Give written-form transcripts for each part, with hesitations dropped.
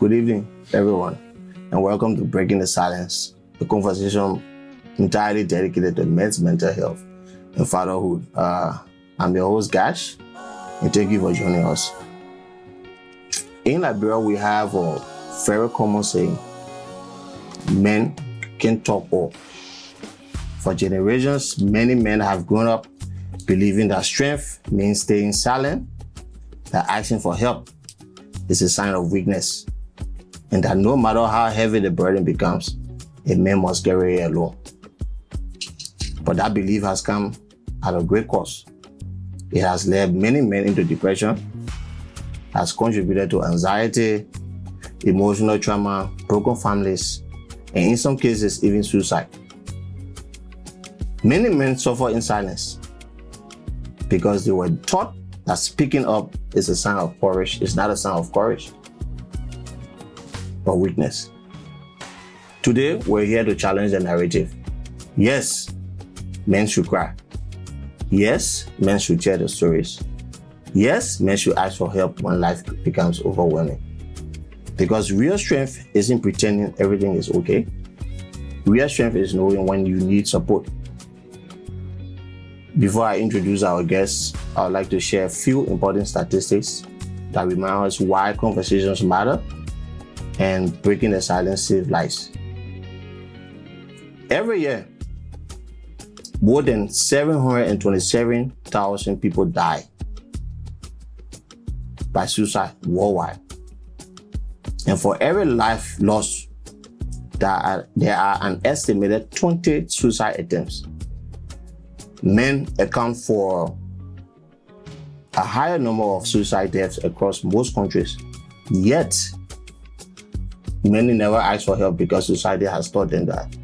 Good evening, everyone, and welcome to Breaking the Silence, a conversation entirely dedicated to men's mental health and fatherhood. I'm your host, Gash, and thank you for joining us. In Liberia, we have a very common saying, men can talk all. For generations, many men have grown up believing that strength means staying silent, that asking for help is a sign of weakness, and that no matter how heavy the burden becomes, a man must carry it alone. But that belief has come at a great cost. It has led many men into depression, has contributed to anxiety, emotional trauma, broken families, and in some cases, even suicide. Many men suffer in silence because they were taught that speaking up is a sign of courage. It's not a sign of courage, but weakness. Today, we're here to challenge the narrative. Yes, men should cry. Yes, men should share the stories. Yes, men should ask for help when life becomes overwhelming. Because real strength isn't pretending everything is okay. Real strength is knowing when you need support. Before I introduce our guests, I would like to share a few important statistics that remind us why conversations matter and breaking the silence saves lives. Every year, more than 727,000 people die by suicide worldwide. And for every life lost, there are an estimated 20 suicide attempts. Men account for a higher number of suicide deaths across most countries. Yet, many never ask for help because society has taught them that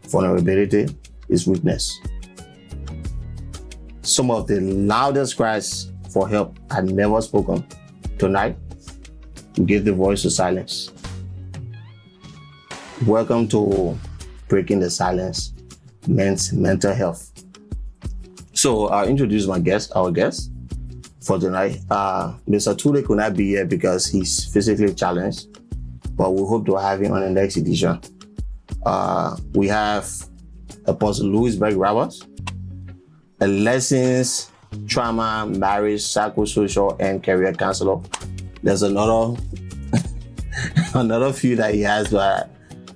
vulnerability is weakness. Some of the loudest cries for help are never spoken. Tonight, we give the voice to silence. Welcome to Breaking the Silence, Men's Mental Health. So I'll introduce our guest for tonight. Mr. Tule could not be here because he's physically challenged, but we hope to have him on the next edition. We have Apostle Louisburg Roberts, a lessons, trauma, marriage, psychosocial, and career counselor. There's another few that he has, but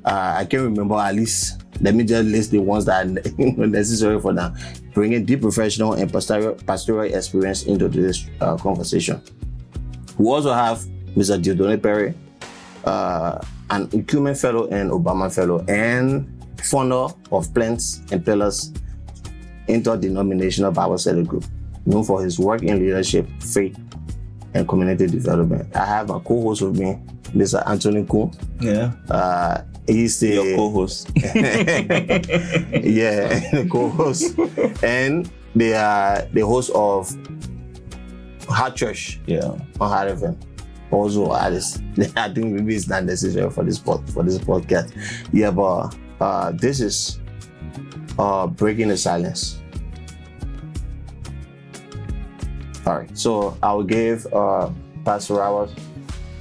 I can't remember. At least let me just list the ones that are necessary for now. Bringing deep professional and pastoral experience into this conversation. We also have Mr. Dieudonné Perry, an Ecumen Fellow and Obama Fellow, and founder of Plants and Pillars Interdenominational Bible Study Group, known for his work in leadership, faith, and community development. I have a co-host with me, Mr. Anthony Kuhn. Yeah. He's your co-host. Yeah, the co-host. And they are the host of Heart Church. Yeah. On Heart FM. Also artists. I think maybe it's not necessary for this podcast. Yeah, but this is Breaking the Silence. All right, so I will give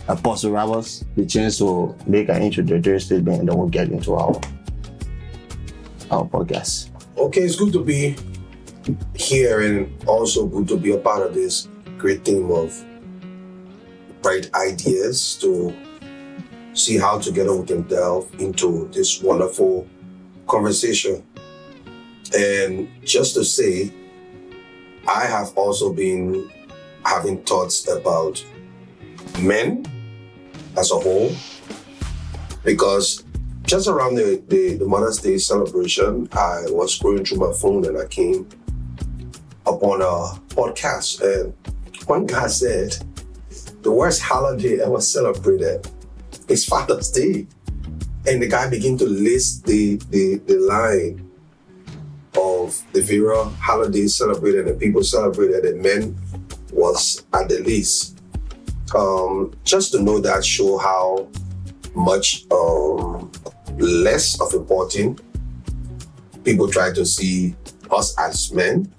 Apostle Roberts the chance to make an introductory statement, and then we'll get into our podcast. Okay, it's good to be here and also good to be a part of this great team of bright ideas to see how together we can delve into this wonderful conversation. And just to say, I have also been having thoughts about men as a whole, because just around the Mother's Day celebration, I was scrolling through my phone and I came upon a podcast, and one guy said the worst holiday ever celebrated is Father's Day. And the guy began to list the line of the various holidays celebrated and people celebrated, and men was at the least. Just to know that show how much less of important people try to see us as men,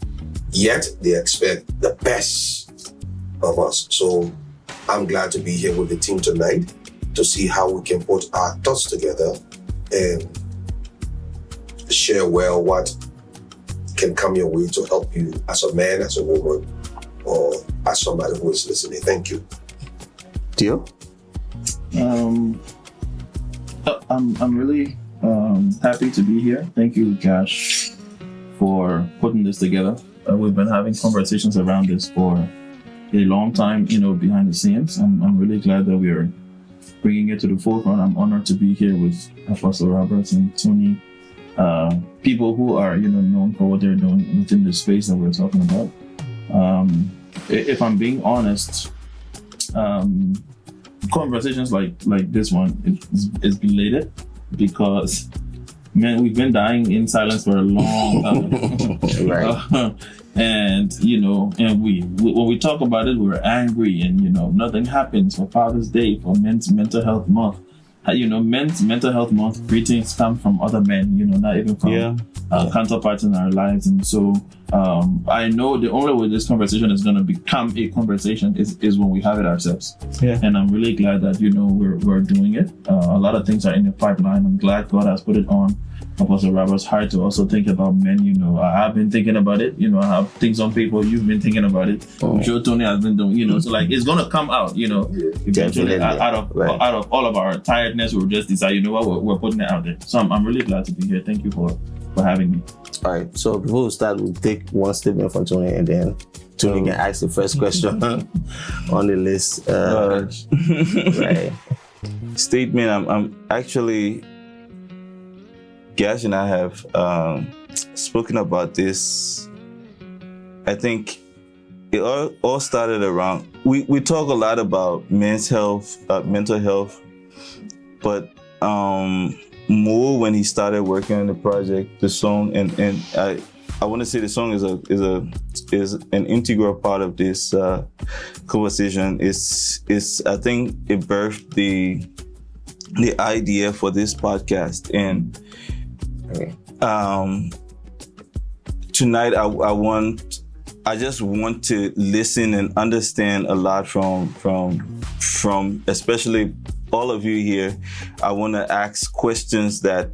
yet they expect the best of us. So I'm glad to be here with the team tonight. to see how we can put our thoughts together and share well what can come your way to help you as a man, as a woman, or as somebody who is listening. Thank you. Theo? I'm really happy to be here. Thank you, Josh, for putting this together. We've been having conversations around this for a long time, behind the scenes. I'm really glad that we are bringing it to the forefront. I'm honored to be here with Apostle Roberts and Tony, people who are, known for what they're doing within the space that we're talking about. If I'm being honest, conversations like this one is belated because, man, we've been dying in silence for a long time. Right. And when we talk about it, we're angry, and nothing happens for Father's Day, for Men's Mental Health Month. Men's Mental Health Month greetings come from other men, not even from counterparts in our lives. And so I know the only way this conversation is going to become a conversation is when we have it ourselves. Yeah. And I'm really glad that, we're doing it. A lot of things are in the pipeline. I'm glad God has put it on Apostle Robert's heart to also think about men. I have been thinking about it. I have things on paper. You've been thinking about it. I'm sure Tony has been doing, so it's going to come out, eventually out of all of our tiredness. We'll just decide, we're putting it out there. So I'm really glad to be here. Thank you for having me. All right. So before we start, we'll take one statement from Tony, and then Tony can ask the first question on the list. Right. Statement. I'm actually, Gash and I have spoken about this. I think it all started around, we talk a lot about men's health, mental health, but more when he started working on the project, the song, and I want to say the song is an integral part of this conversation. Is I think it birthed the idea for this podcast. And tonight I just want to listen and understand a lot from especially all of you here. I want to ask questions that,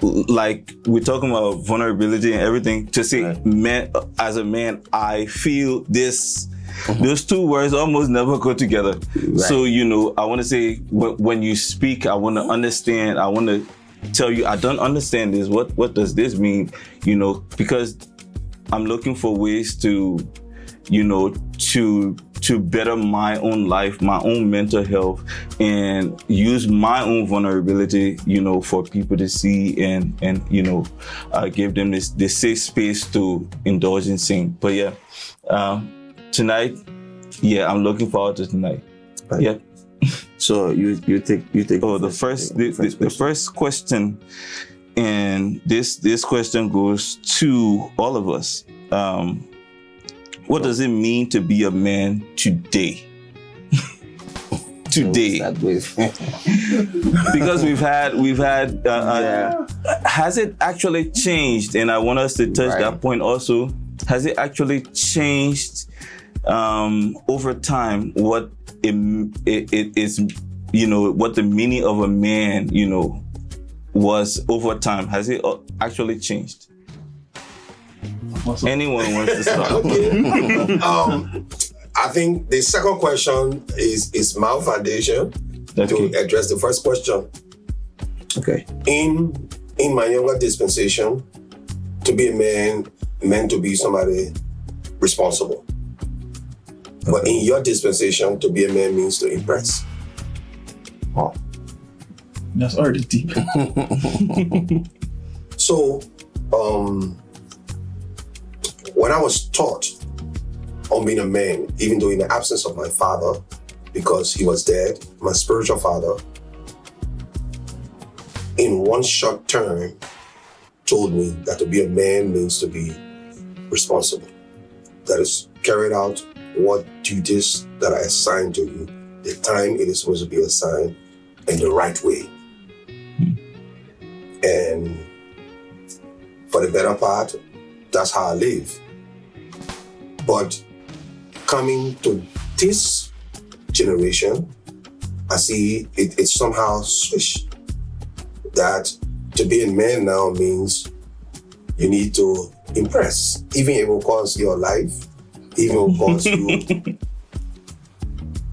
like we're talking about vulnerability and everything, to say, man, as a man, I feel this. Those two words almost never go together. Right. So, I want to say, when you speak, I want to understand. I want to tell you, I don't understand this. What does this mean? Because I'm looking for ways to better my own life, my own mental health, and use my own vulnerability, for people to see and give them this safe space to indulge in sing. But tonight, I'm looking forward to tonight. Right. Yeah. So you take. Oh, the first question, and this question goes to all of us. What does it mean to be a man today? Today, because we've had. Has it actually changed? And I want us to touch that point also. Has it actually changed over time? What it is, what the meaning of a man, was over time? Has it actually changed? Anyone wants to start? Okay. I think the second question is my foundation to address the first question. Okay. In my younger dispensation, to be a man meant to be somebody responsible. Okay. But in your dispensation, to be a man means to impress. Oh. That's already deep. So, when I was taught on being a man, even though in the absence of my father, because he was dead, my spiritual father, in one short term, told me that to be a man means to be responsible. That is, carried out what duties that I assigned to you, the time it is supposed to be assigned, in the right way. And for the better part, that's how I live. But coming to this generation, I see it's somehow switched. That to be a man now means you need to impress, even if it will cost your life, even if it will cost you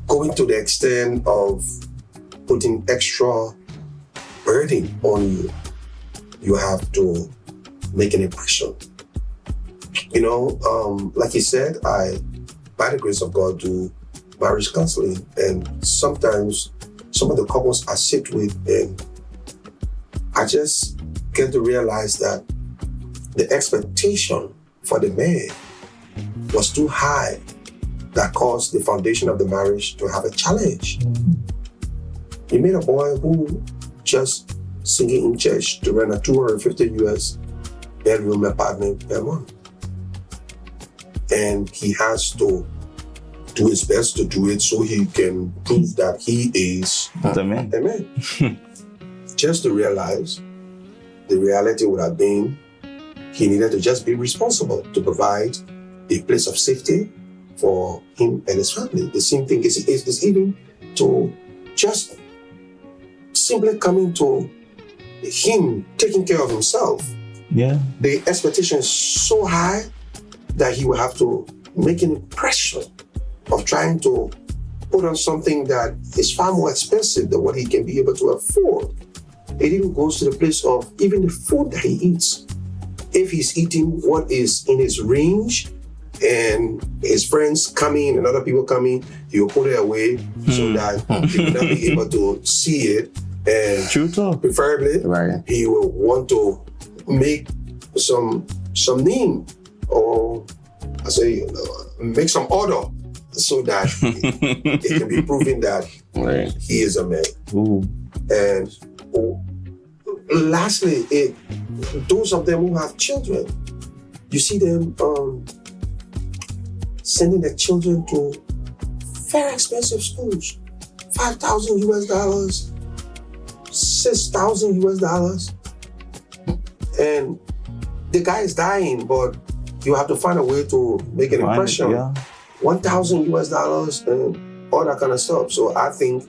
going to the extent of putting extra burden on you. You have to make an impression. You know, like you said, I, by the grace of God, do marriage counseling, and sometimes some of the couples I sit with, and I just get to realize that the expectation for the man was too high, that caused the foundation of the marriage to have a challenge. You meet a boy who just singing in church to rent a 250 US bedroom apartment per month. And he has to do his best to do it so he can prove that he is The man. a man. Just to realize the reality would have been he needed to just be responsible to provide a place of safety for him and his family. The same thing is even to just simply coming to him taking care of himself. Yeah. The expectation is so high that he will have to make an impression of trying to put on something that is far more expensive than what he can be able to afford. It even goes to the place of even the food that he eats. If he's eating what is in his range and his friends coming and other people coming, he'll put it away so that he will not be able to see it. And True talk. preferably, Right. he will want to make some name, or I say make some order so that it can be proven that Right. he is a man. Ooh. And lastly, those of them who have children, you see them sending their children to very expensive schools, $5,000 US, $6,000 US, and the guy is dying, but you have to find a way to make an impression. Yeah. $1,000 US and all that kind of stuff. So I think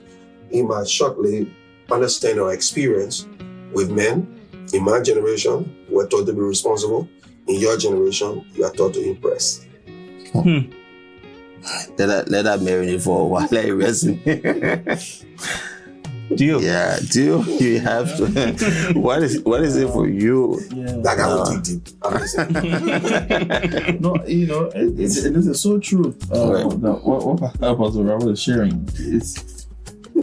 he might shortly understand or experience with men. In my generation, we're taught to be responsible. In your generation, you are taught to impress. Let that marinate for a while. Let it resonate. Deal. Yeah, you have to. What is it for you? Yeah. That guy will dig deep. I'm listening. No, you know, this is so true. Right. What Apostle Robert is sharing,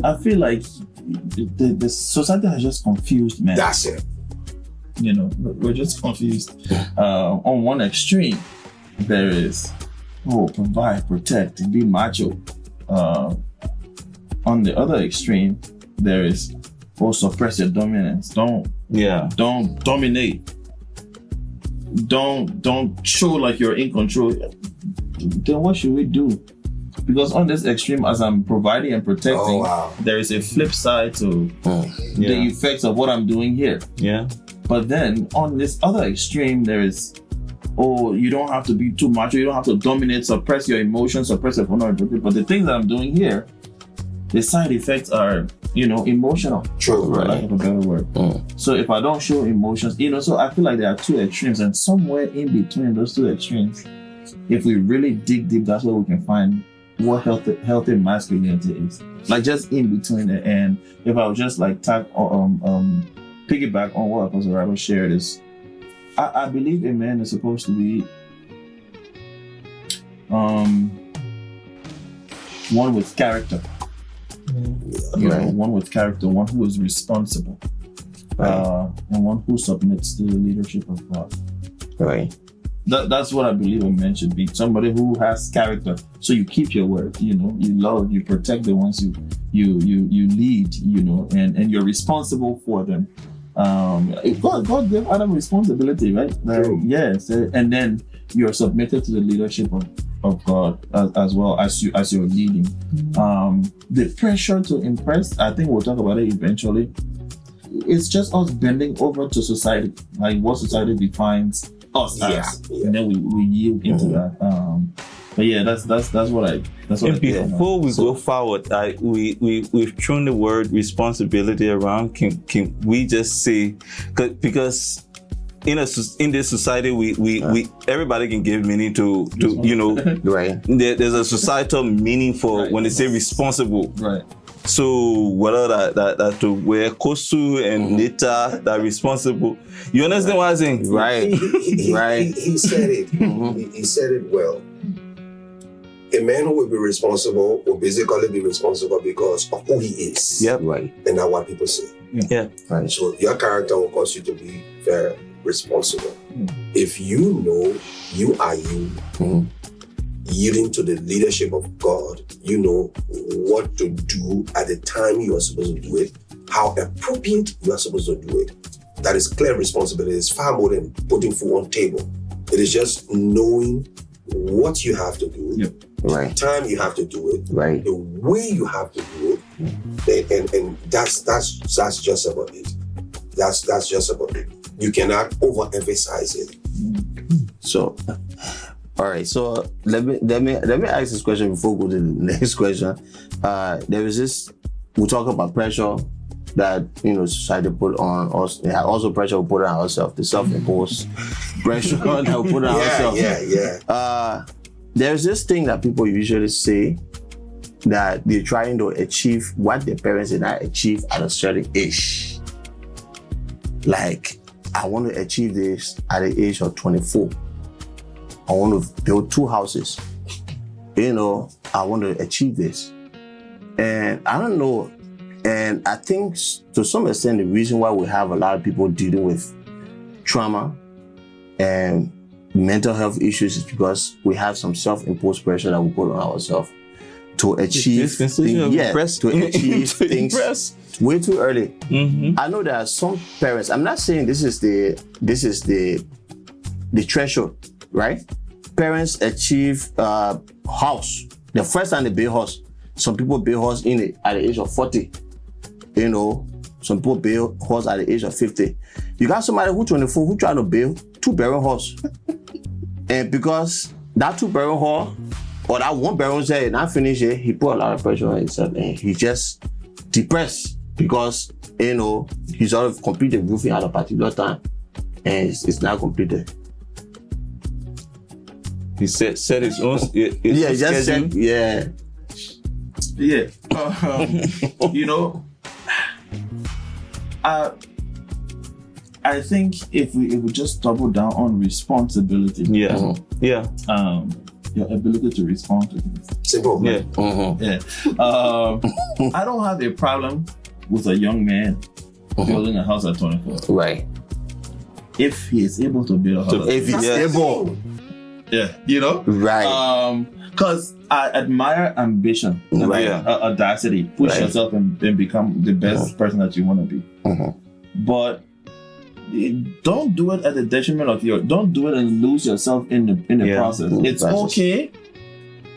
I feel like the society has just confused men. That's it. You know, we're just confused. On one extreme, there is, provide, protect, and be macho. On the other extreme, there is, suppress your dominance. Don't dominate. Don't show like you're in control. Then what should we do? Because on this extreme, as I'm providing and protecting, there is a flip side to the effects of what I'm doing here. Yeah. But then on this other extreme, there is, you don't have to be too macho, you don't have to dominate, suppress your emotions, suppress your vulnerability. But the things that I'm doing here, the side effects are, emotional. True, For lack of a better word. So if I don't show emotions, so I feel like there are two extremes, and somewhere in between those two extremes, if we really dig deep, that's where we can find what healthy masculinity is. Like just in between it. And if I would just like piggyback on what Apostle Robert shared is, I believe a man is supposed to be one with character. One with character, one who is responsible, and one who submits to the leadership of God. Right. That's what I believe a man should be. Somebody who has character. So you keep your word, you love, you protect the ones you lead, and you're responsible for them. God gave Adam responsibility, right? Yes, and then you're submitted to the leadership of God as well as you're leading. The pressure to impress, I think we'll talk about it eventually. It's just us bending over to society, like what society defines us as, and then we yield into that. But yeah, that's what I And think. before we go forward, we've thrown the word responsibility around. Can we just say, because in this society, we everybody can give meaning to Right. there's a societal meaning for Right. when they say responsible. Right. So whether that to wear kosu and nita that responsible, you understand what I'm saying? Right. Right. He said it. He said it well. A man who will be responsible will basically be responsible because of who he is. Yep. Right. And not what people say. Yeah. Right. So your character will cause you to be very responsible. If you know you are you, Mhm. yielding to the leadership of God, you know what to do at the time you are supposed to do it, how appropriate you are supposed to do it. That is clear responsibility. It's far more than putting food on table. It is just knowing what you have to do, Yep. Right. the time you have to do it, Right. the way you have to do it, and that's just about it. That's just about it. You cannot overemphasize it. So, all right. So let me ask this question before we go to the next question. There is this. We talk about pressure that society put on us. And also pressure we put on ourselves. The self-imposed pressure that we put on ourselves. Yeah. There's this thing that people usually say that they're trying to achieve what their parents did not achieve at a certain age. Like, I want to achieve this at the age of 24. I want to build 2 houses. I want to achieve this. And I don't know. And I think to some extent, the reason why we have a lot of people dealing with trauma and mental health issues is because we have some self-imposed pressure that we put on ourselves to achieve things, to achieve things way too early. Mm-hmm. I know there are some parents. I'm not saying this is the threshold, right? Parents achieve house. The first time they build house, some people build house at the age of 40. Some people build house at the age of 50. You got somebody who 24 who trying to build 2-bedroom house, and because that 2-bedroom house or that 1-bedroom say not finish it, he put a lot of pressure on himself, and he just depressed because he sort of completed roofing at a particular time, and it's not completed. He set his own. He just said, yeah. Yeah. I think if we just double down on responsibility, Yeah. Yeah. your ability to respond to things. Simple. Yeah. Yeah. I don't have a problem with a young man building a house at 24 Right. if he is able to build a house. If he's able. Yeah. Right. Because I admire ambition, Right. audacity, push Right. yourself and become the best person that you want to be. But don't do it at the detriment of don't do it and lose yourself in the process. It's okay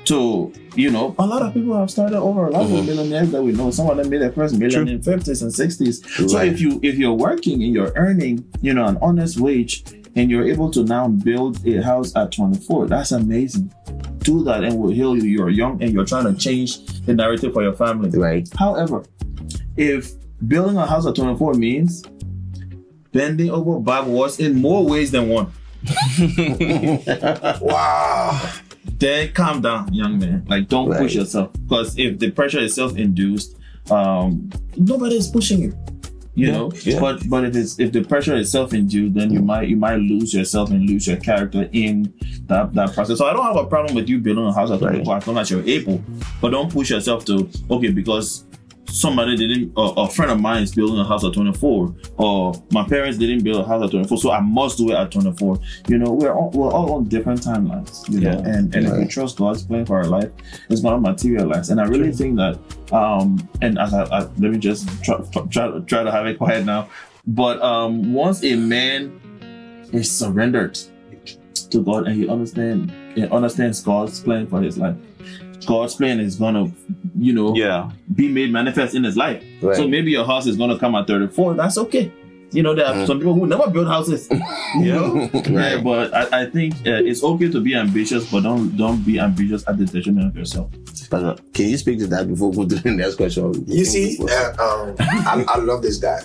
to, a lot of people have started over. A lot of millionaires that we know, some of them made their first million in 50s and 60s. So Right. if you're working and you're earning, an honest wage, and you're able to now build a house at 24, that's amazing. Do that and will heal you. You're young and you're trying to change the narrative for your family. Right. However, if building a house at 24 means bending over backwards in more ways than one, Wow. then calm down, young man. Like, don't push yourself. Because if the pressure is self-induced, nobody is pushing you. You know? Yeah. But if the pressure is self-induced, then you might lose yourself and lose your character in that process. So I don't have a problem with you building a house at 24 as long as you're able. But don't push yourself to, okay, because somebody didn't, a friend of mine is building a house at 24, or my parents didn't build a house at 24, so I must do it at 24. We're all on different timelines, know, and if we trust God's plan for our life, it's gonna materialize. And I really think that, and as I let me just try to have it quiet now. But once a man is surrendered to God and he understands God's plan for his life, God's plan is gonna, be made manifest in his life. Right. So maybe your house is gonna come at 34. That's okay. You know, there are some people who never build houses. You know, Right. but I think it's okay to be ambitious, but don't be ambitious at the detriment of yourself. But can you speak to that before we go to the next question? You see, I love this guy.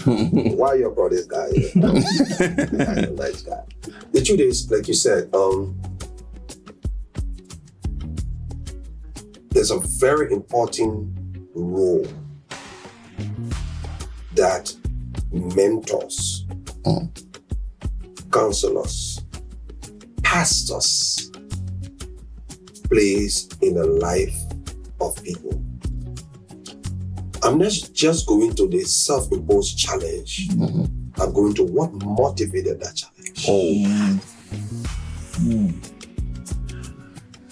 Why you brought this guy? He's a nice guy. The truth is, like you said, there's a very important role that mentors, counselors, pastors plays in the life of people. I'm not just going to the self-imposed challenge. I'm going to what motivated that challenge.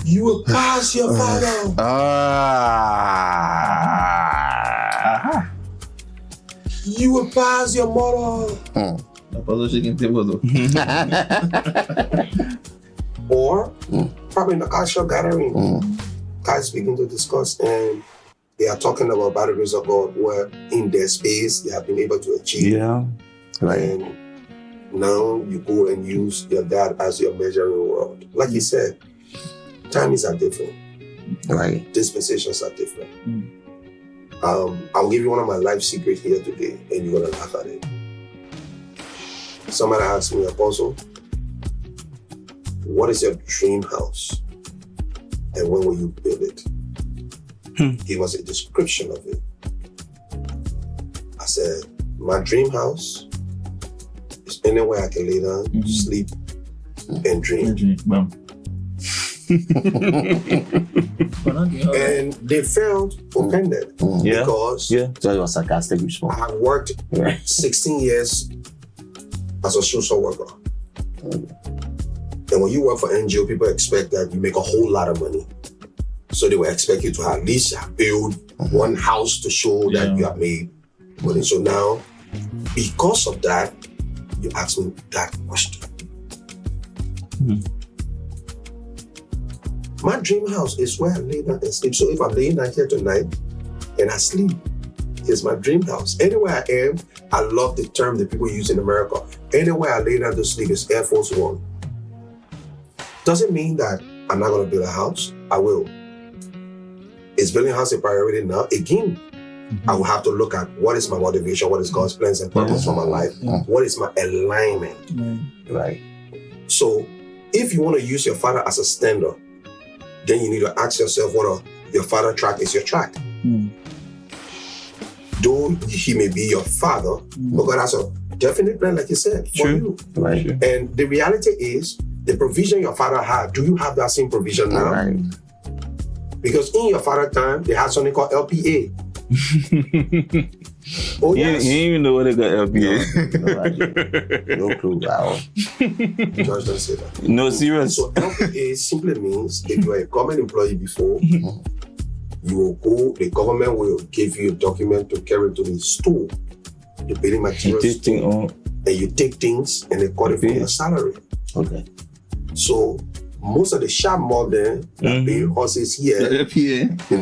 You will pass your father. You will pass your mother. Or probably in a casual gathering, guys begin to discuss and they are talking about by the grace of God where in their space they have been able to achieve. Yeah. Right. And now you go and use your dad as your measuring rod. Like you said, times are different. Right. Dispensations are different. I'll give you one of my life secrets here today and you're gonna laugh at it. Somebody asked me, Apostle, what is your dream house? And when will you build it? Give us a description of it. I said, my dream house is anywhere I can lay down, sleep, and dream. And they felt offended because Yeah. So it was sarcastic response. I have worked 16 years as a social worker. And when you work for NGO, people expect that you make a whole lot of money. So they will expect you to at least build one house to show that you have made money. So now, because of that, you ask me that question. My dream house is where I lay down and sleep. So if I'm laying down here tonight and I sleep, it's my dream house. Anywhere I am, I love the term that people use in America. Anywhere I lay down to sleep is Air Force One. Doesn't mean that I'm not going to build a house. I will. Is building a house a priority now? Again, I will have to look at what is my motivation, what is God's plans and purpose for my life, what is my alignment. Right. So if you want to use your father as a standard, then you need to ask yourself what your father track is your track. Though he may be your father, but God has a definite plan, like you said, for you. Right. And the reality is, the provision your father had, do you have that same provision now? Right. Because in your father time, they had something called LPA. Oh You yes. didn't even know what they got LPA. No clue. Wow. George don't say that. No, serious. So LPA simply means if you are a government employee before, you will go, the government will give you a document to carry to the store, the building materials Testing store, on. and you take things and they cut it from your salary. Okay. So most of the shop mob there that pay horses here, they pay it. They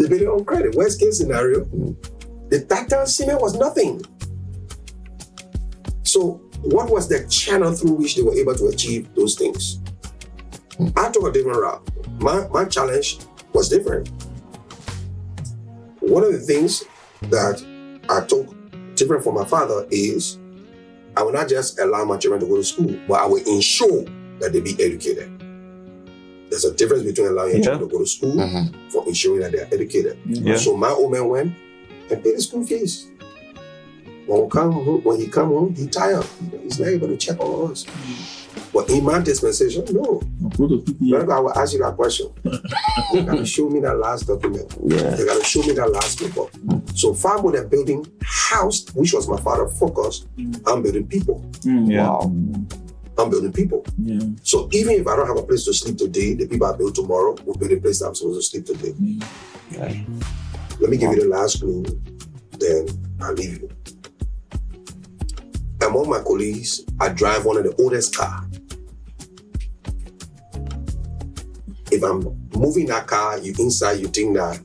pay it on credit. Worst case scenario, the tactile cement was nothing. So what was the channel through which they were able to achieve those things? I took a different route. My challenge was different. One of the things that I took different from my father is I will not just allow my children to go to school, but I will ensure that they be educated. There's a difference between allowing your children to go to school for ensuring that they are educated. Yeah. So my old man went and paid the school fees. When he come home, he tired. He's not able to check on us. But in my dispensation, no. Remember, I will ask you that question. You got to show me that last document. Yeah. You got to show me that last paper. So far more than building house, which was my father's focus, I'm building people. Wow. I'm building people. So even if I don't have a place to sleep today, the people I build tomorrow will build a place that I'm supposed to sleep today. Right. Let me give you the last clue, then I'll leave you. Among my colleagues, I drive one of the oldest car. If I'm moving that car, you inside, you think that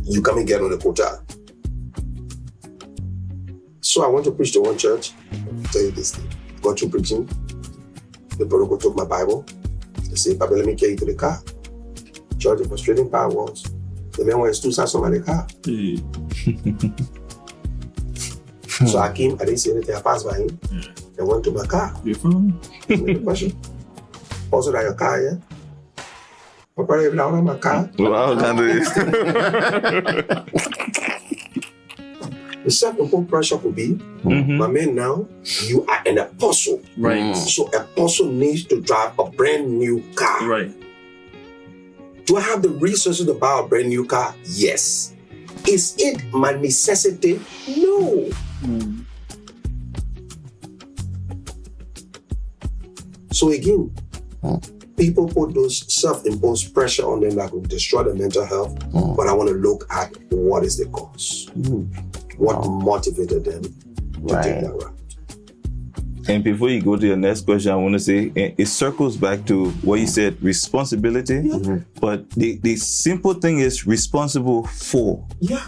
you come and get on the quota. So I went to preach to one church. I'll tell you this thing. Got to preaching. The brother took my Bible. They said, Papa, let me carry you to the car. Church was trading power walls. The man went to some of the car. So I came, I didn't say anything. I passed by him. I went to my car. You found The question. Also, that your car, yeah? My brother, if not on my car, Wow, the self-imposed pressure could be, my man, now you are an apostle. right. So apostle needs to drive a brand new car. Right. Do I have the resources to buy a brand new car? Yes. Is it my necessity? No. So again, people put those self-imposed pressure on them that will destroy their mental health. But I want to look at what is the cause. What motivated them to take that route. And before you go to your next question, I want to say it circles back to what you said, responsibility. But the simple thing is responsible for. Yeah,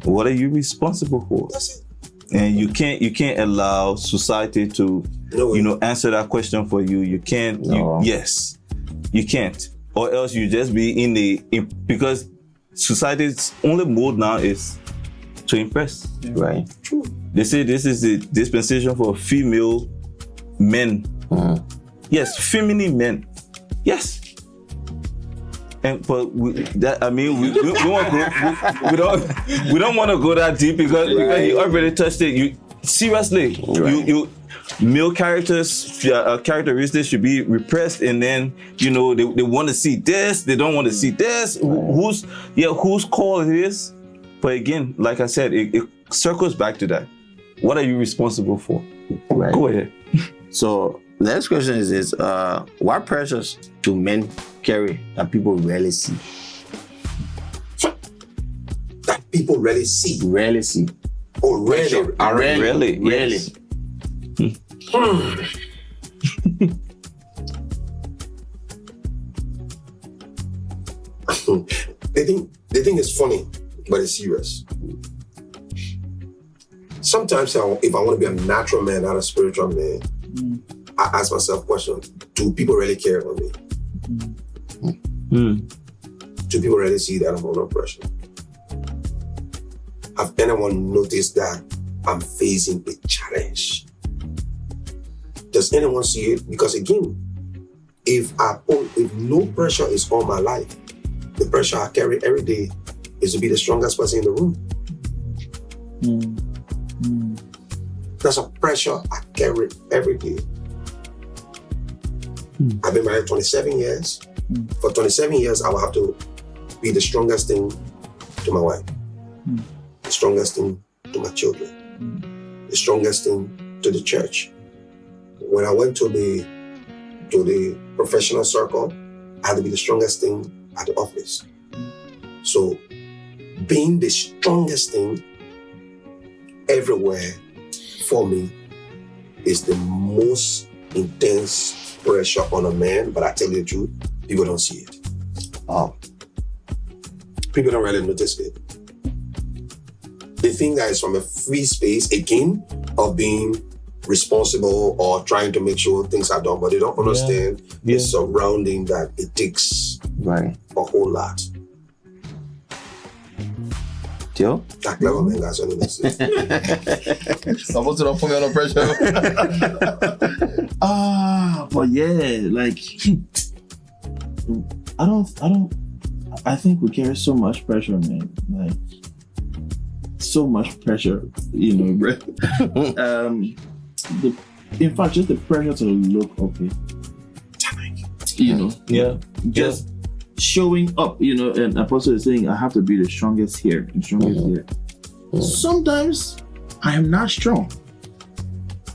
What are you responsible for? that's it. And you can't allow society to No, answer that question for you. You can't. No. Yes, you can't. Or else you just be because society's only mode now is to impress. Right. true. They say this is the dispensation for female men. Yes, feminine men. Yes. And but we don't want to go that deep because you already touched it. You seriously, you male characteristics should be repressed, and then they want to see this, they don't want to see this. Whose call it is? But again, like I said, it circles back to that. What are you responsible for? Right. Go ahead. So the next question is this: what pressures do men carry that people rarely see? That people rarely see. Rarely see. Oh, rarely. Really? Rarely. Yes. They think it's funny, but it's serious. Sometimes if I want to be a natural man, not a spiritual man, I ask myself questions. Do people really care about me? Do people really see that I'm under pressure? Have anyone noticed that I'm facing a challenge? Does anyone see it? Because again, if no pressure is on my life, the pressure I carry every day is to be the strongest person in the room. That's a pressure I carry every day. I've been married 27 years. For 27 years, I will have to be the strongest thing to my wife, the strongest thing to my children, the strongest thing to the church. When I went to the professional circle, I had to be the strongest thing at the office. So being the strongest thing everywhere for me is the most intense pressure on a man, but I tell you the truth, people don't see it. Oh. People don't really notice it. They think that it's from a free space, again, of being responsible or trying to make sure things are done, but they don't understand the surrounding that it takes Right. a whole lot. Joe? That clever man guys only listen. Supposed to don't put me under pressure. But yeah, like I think we carry so much pressure, man. Like so much pressure, bro. In fact, just the pressure to look okay. Just showing up, and Apostle is saying, I have to be the strongest here and strongest here. Sometimes I am not strong.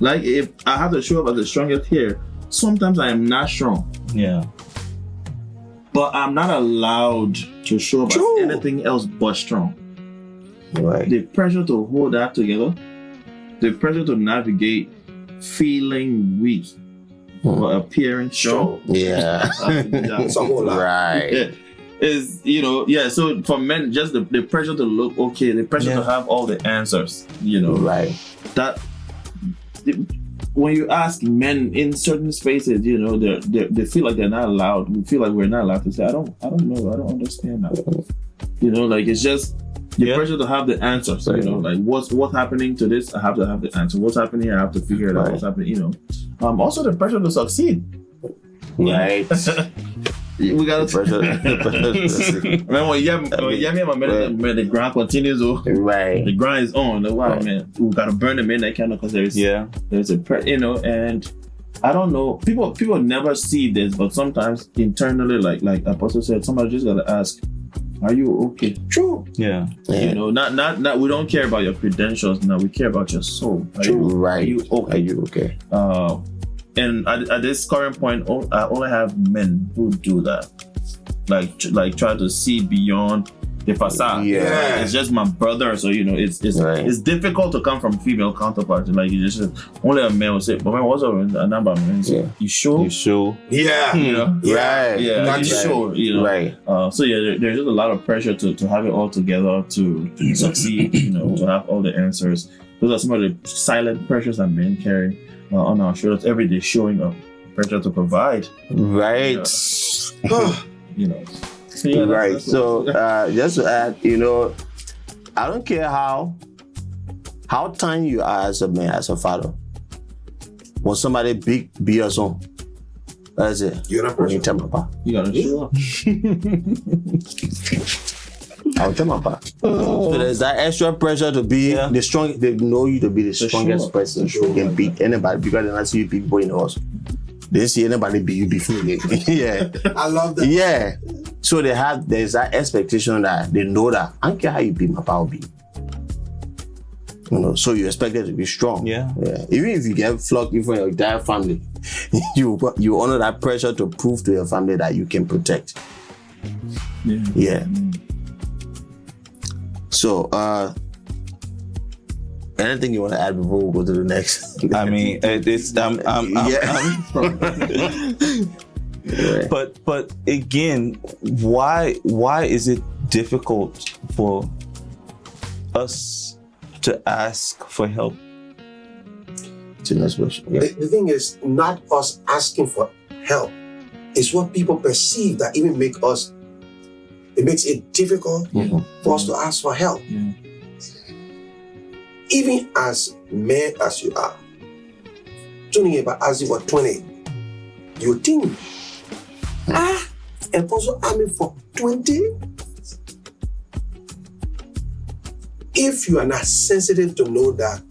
Like if I have to show up as the strongest here, sometimes I am not strong. Yeah. But I'm not allowed to show up as anything else but strong. Right. The pressure to hold that together, the pressure to navigate feeling weak or appearing strong. Yeah. It's a whole lot. Right. is, you know, yeah. So for men, just the pressure to look okay, the pressure Yeah. to have all the answers, you know, Right. that when you ask men in certain spaces, you know, they feel like they're not allowed. We feel like we're not allowed to say, I don't know, I don't understand that. You know, like it's just the Yeah. pressure to have the answers. You know, like what's happening to this? I have to have the answer. What's happening here? I have to figure it out. Right. What's happening? You know, also the pressure to succeed. Right. We gotta Pressure. The pressure to succeed. Man, when Yami and man, the grind continues. Oh, Right. the grind is on. Like, wow, Right. man, we gotta burn the midnight candle because there's you know, and I don't know. People never see this, but sometimes internally, like Apostle said, somebody just gotta ask, "Are you okay?" True. Yeah. You know, not. We don't care about your credentials now. We care about your soul. Are you Right. you okay? Are you okay? And at this current point, I only have men who do that, like try to see beyond the facade. Yeah. It's just my brother, so you know, it's Right. it's difficult to come from female counterparts. Like you just only a man will say, "But man, what's up?" A number of men say, Yeah. "You sure?" You sure? Yeah. You know. Right. Yeah, That's you right. sure? You know. Right. So yeah, there's just a lot of pressure to have it all together to succeed. You know, to have all the answers. Those are some of the silent pressures that men carry on our shoulders every day, showing up. Pressure to provide. Right. You know. So, yeah, Right. that's So just to add, you know, I don't care how tiny you are as a man, as a father. When somebody big be your son, that's it. You're not When you pressure. tell my papa, you gotta show up. I'll tell my papa. So there's that extra pressure to be the strong. They know you to be the strongest sure. person For who can sure. beat anybody because they not see you big boy in the house. They didn't see anybody beat you before. Yeah. I love that. Yeah. So there's that expectation that they know that I don't care how you beat my power beat. You know, so you expect it to be strong. Yeah. Even if you get flogged in front of your entire family, you honor that pressure to prove to your family that you can protect. Yeah. Yeah. So anything you want to add before we go to the next? I mean, it's Yeah. but again, why is it difficult for us to ask for help? It's the next question. Yeah. The thing is not us asking for help. It's what people perceive that even it makes it difficult for us to ask for help. Yeah. Even as men as you are, Tony, but as you were 20, you think, and also aiming for 20? If you are not sensitive to know that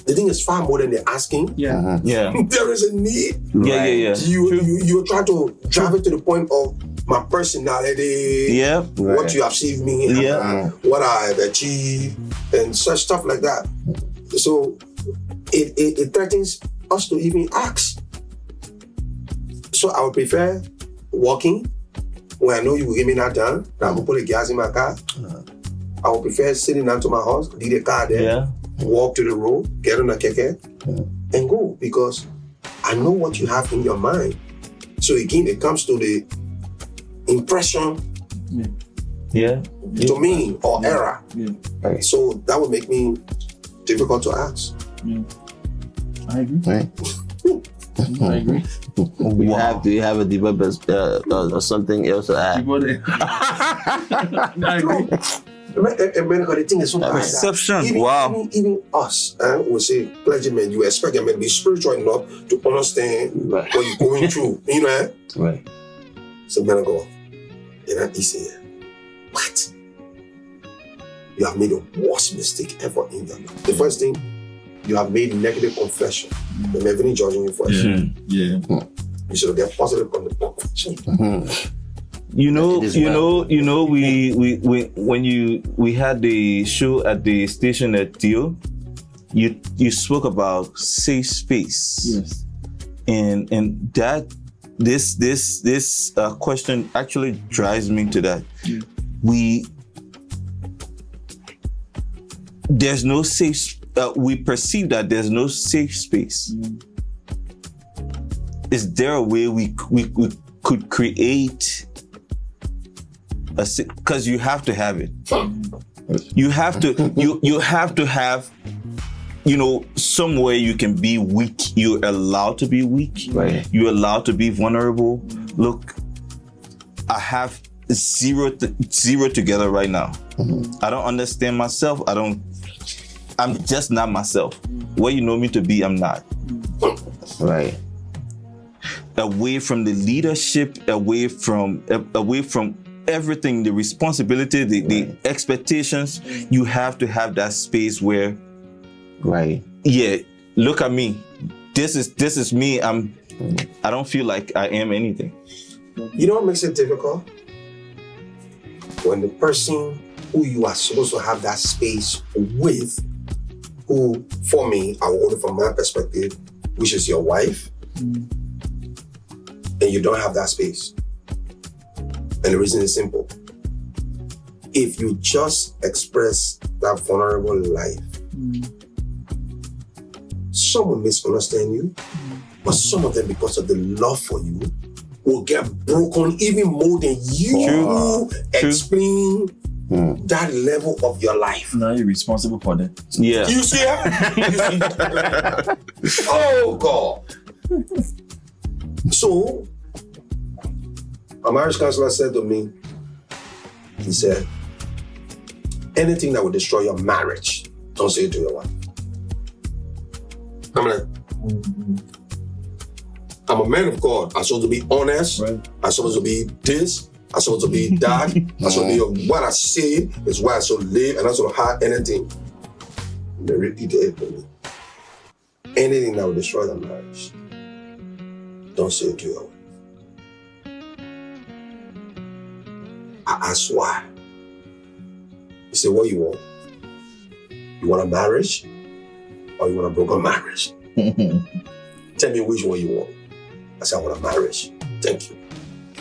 the thing is far more than they're asking, Yeah. Yeah. there is a need. Yeah. You try to drive it to the point of my personality, Yeah. what you have seen me, Yeah. what I've achieved, and such stuff like that. So it threatens us to even ask. So I would prefer walking when I know you will give me that done. I will put the gas in my car. I would prefer sitting down to my house, leave the car there, Yeah. walk to the road, get on a keke, and go, because I know what you have in your mind. So again, it comes to the impression Yeah. to me or error. Yeah. Right. So that would make me difficult to ask. I agree. Right. I agree. Do you have a deeper or something else to add? I agree. And the thing is so bad that Perception. even, Wow. even us, we say clergymen, you expect them to be spiritual enough to understand Right. what you're going through. You know, Right. so men go, you're not easy. What? You have made the worst mistake ever in your life. The first thing, you have made negative confession. They're never judging you for it. Yeah. You should get positive on the confession. You know, It is we when we had the show at the station at Dio, you spoke about safe space. Yes. And that this question actually drives me to that. Yeah. There's no safe. We perceive that there's no safe space. Is there a way we could create because you have to have it. You have to you have to have, somewhere you can be weak. You're allowed to be weak. Right. You're allowed to be vulnerable. Look, I have zero together right now. I don't understand myself. I'm just not myself. What you know me to be, I'm not. Right. Away from the leadership, away from everything, the responsibility, the expectations, you have to have that space where, Right. yeah, look at me. This is me. I don't feel like I am anything. You know what makes it difficult? When the person who you are supposed to have that space with, who, for me, I will hold it from my perspective, which is your wife, and you don't have that space. And the reason is simple. If you just express that vulnerable life, some will misunderstand you, but some of them, because of the love for you, will get broken even more than you explain that level of your life. Now you're responsible for that. Yeah. You see it? Oh, God. So, a marriage counselor said to me, he said, anything that will destroy your marriage, don't say it to your wife. I'm like, I'm a man of God. I'm supposed to be honest. Right. I'm supposed to be this. I'm supposed to be that. I'm supposed to be what I say is what I should live, and I'm supposed to hide anything. They repeated it to me. Anything that will destroy the marriage, don't say it to your wife. I asked why. He said, what you want? You want a marriage or you want a broken marriage? Tell me which one you want. I said, I want a marriage. Thank you.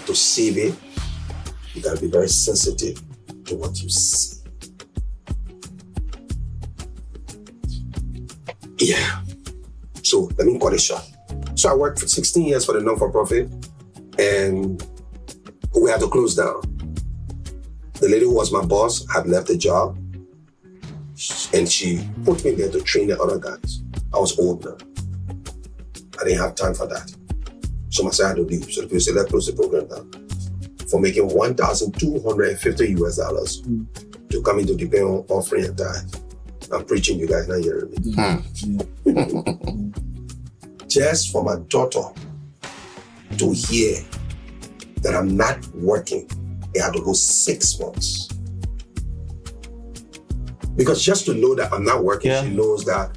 To save it, you gotta be very sensitive to what you see. Yeah. So let me cut it short. So I worked for 16 years for the non-for-profit, and we had to close down. The lady who was my boss had left the job, and she put me there to train the other guys. I was old now. I didn't have time for that. So I said I had to leave. So the people said, let's close the program down. For making $1,250 to come into depend on offering and tithe. I'm preaching, you guys not hearing me. Just for my daughter to hear that I'm not working, it had to go 6 months. Because just to know that I'm not working, she knows that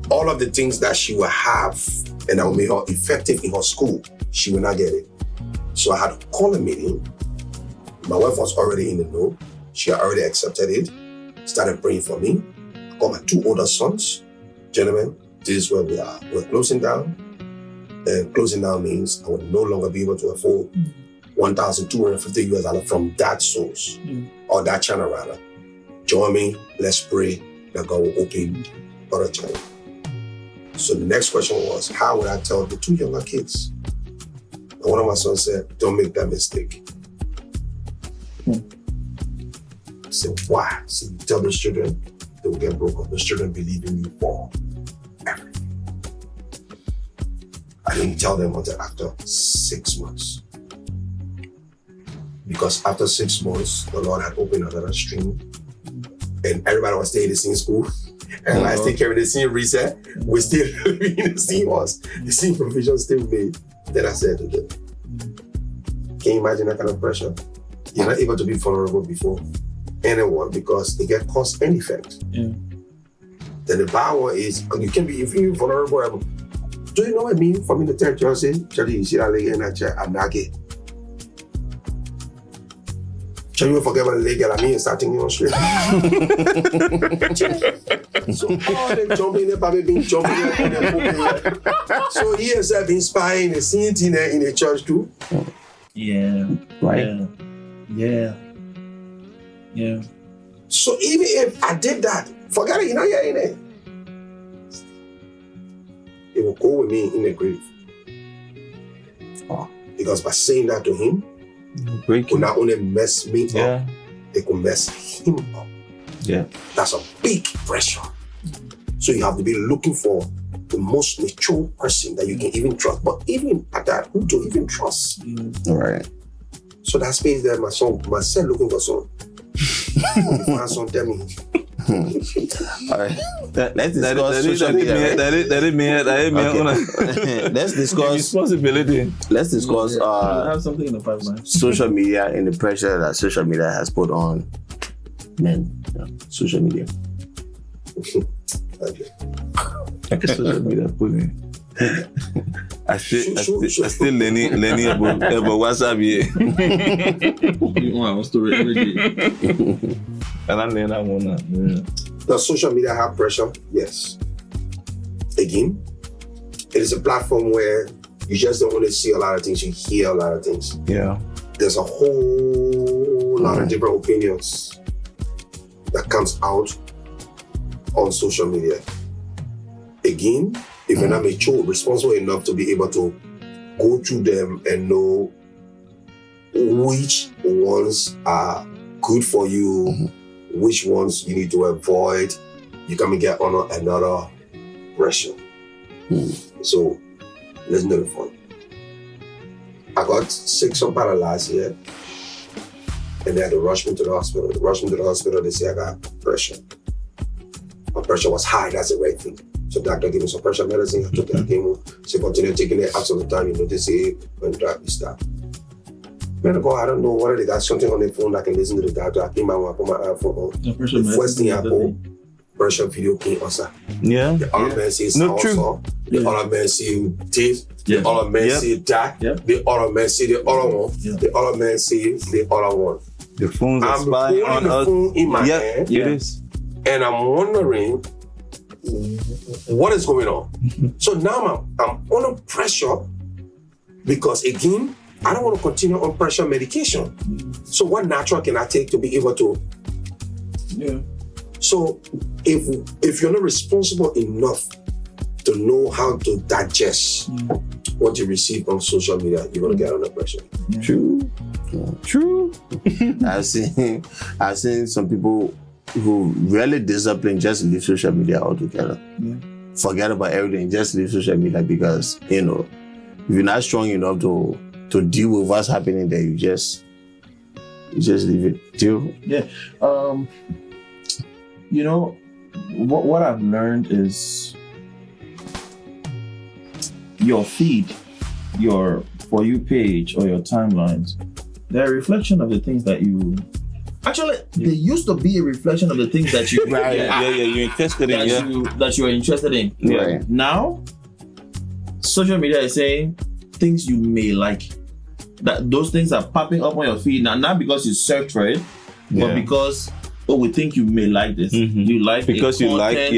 all of the things that she will have and that will make her effective in her school, she will not get it. So I had to call a meeting. My wife was already in the know. She had already accepted it, started praying for me. I called my 2 older sons. Gentlemen, this is where we are. We're closing down. And closing down means I will no longer be able to afford $1,250 from that source, or that channel rather. Join me, let's pray that God will open other channel. So the next question was, how would I tell the 2 younger kids? And one of my sons said, don't make that mistake. I said, why? So you tell those children, they will get broken. Those children believe in you for everything. I didn't tell them until after 6 months. Because after 6 months, the Lord had opened another stream, and everybody was staying in the same school. And I still carrying the same reset. We still living in the same house. The same provision still made. Then I said to them, can you imagine that kind of pressure? You're not able to be vulnerable before anyone because it get cause and effect. Yeah. Then the power is, you can be, if you're vulnerable, do you know what I mean for me to tell Chelsea, you see that lady in that chair, I'm not gay. Can you forget about the leg girl? I mean, starting on straight. So all them jumping there, probably been jumping there. So he has been spying the same thing in the church too. Yeah. Right. Yeah. So even if I did that, forget it, you're not hearing it. It will go with me in the grave. Because by saying that to him, will Breaking. not only mess me up, Yeah. it will mess him up. Yeah. That's a big pressure. So you have to be looking for the most mature person that you can even trust. But even at that, who to even trust? Right. So that space there, my son looking for son. When you find son, tell me. All right. Let's discuss social media. Right? Let's discuss. Responsibility. Let's discuss You have something in the pipeline. social media and the pressure that social media has put on men. Yeah. Social media. Okay. Social media pulling. I still learning about WhatsApp here. You want a story every day. And I'm learning that one now. Yeah. Does social media have pressure? Yes. Again, it is a platform where you just don't only see a lot of things, you hear a lot of things. Yeah. There's a whole lot of different opinions that comes out on social media. Again, if you're not mature, responsible enough to be able to go through them and know which ones are good for you, which ones you need to avoid, you come and get on another pressure. So, listen to the fun. I got sick some part of last year, and they had to rush me to the hospital. They rushed me to the hospital, they say I got pressure. My pressure was high, that's the right thing. So doctor gave me some pressure medicine, I took that chemo. So continue taking it after the time, they say, when drug is stop. Man, I don't know whether they got something on their phone that I can listen to the doctor. I came out, I put my iPhone on. The first thing I put, pressure video came also. Yeah. The other man says No, also. The other man say this. The other man say that. The other man say the other one. The other man say the other one. The phones are I'm spying on holding the us. phone in my hand, It is. and I'm wondering what is going on. So now I'm under pressure because again, I don't want to continue on pressure medication. So what natural can I take to be able to? Yeah. So if you're not responsible enough to know how to digest what you receive on social media, you're gonna get under pressure. True. True. I've seen some people who really discipline just leave social media altogether. Forget about everything, just leave social media because if you're not strong enough to deal with what's happening there, you just leave it. Deal. Yeah. What I've learned is your feed, your For You page or your timelines, they're a reflection of the things that you... Actually, they used to be a reflection of the things that you... You're interested in. that you are interested in. Right. Now, social media is saying things you may like. That those things are popping up on your feed now, not because you searched for it, but because we think you may like this. You like because you like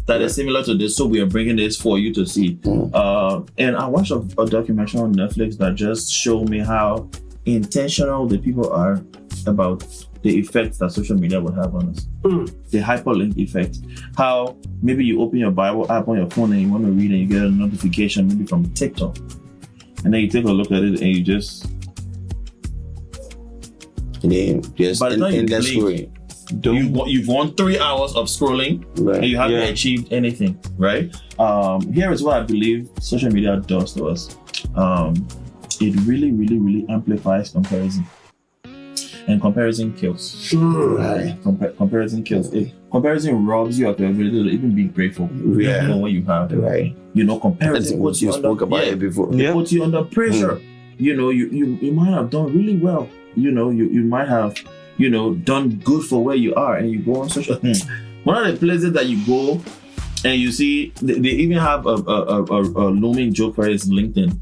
that is similar to this, so we are bringing this for you to see. And I watched a documentary on Netflix that just showed me how intentional the people are about the effects that social media will have on us. The hyperlink effect. How maybe you open your Bible app on your phone and you want to read and you get a notification maybe from TikTok. And then you take a look at it and you just... Just in that screen. You've won 3 hours of scrolling and you haven't achieved anything, right? Here is what I believe social media does to us. It really, really, really amplifies comparison. And comparison kills. Right. Comparison kills. Comparison robs you of the ability to even be grateful for what you have. Right. Comparison puts you spoke about it before. It puts you under pressure. You might have done really well. You might have, done good for where you are, and you go on social. One of the places that you go and you see, they even have a looming joke for it is LinkedIn.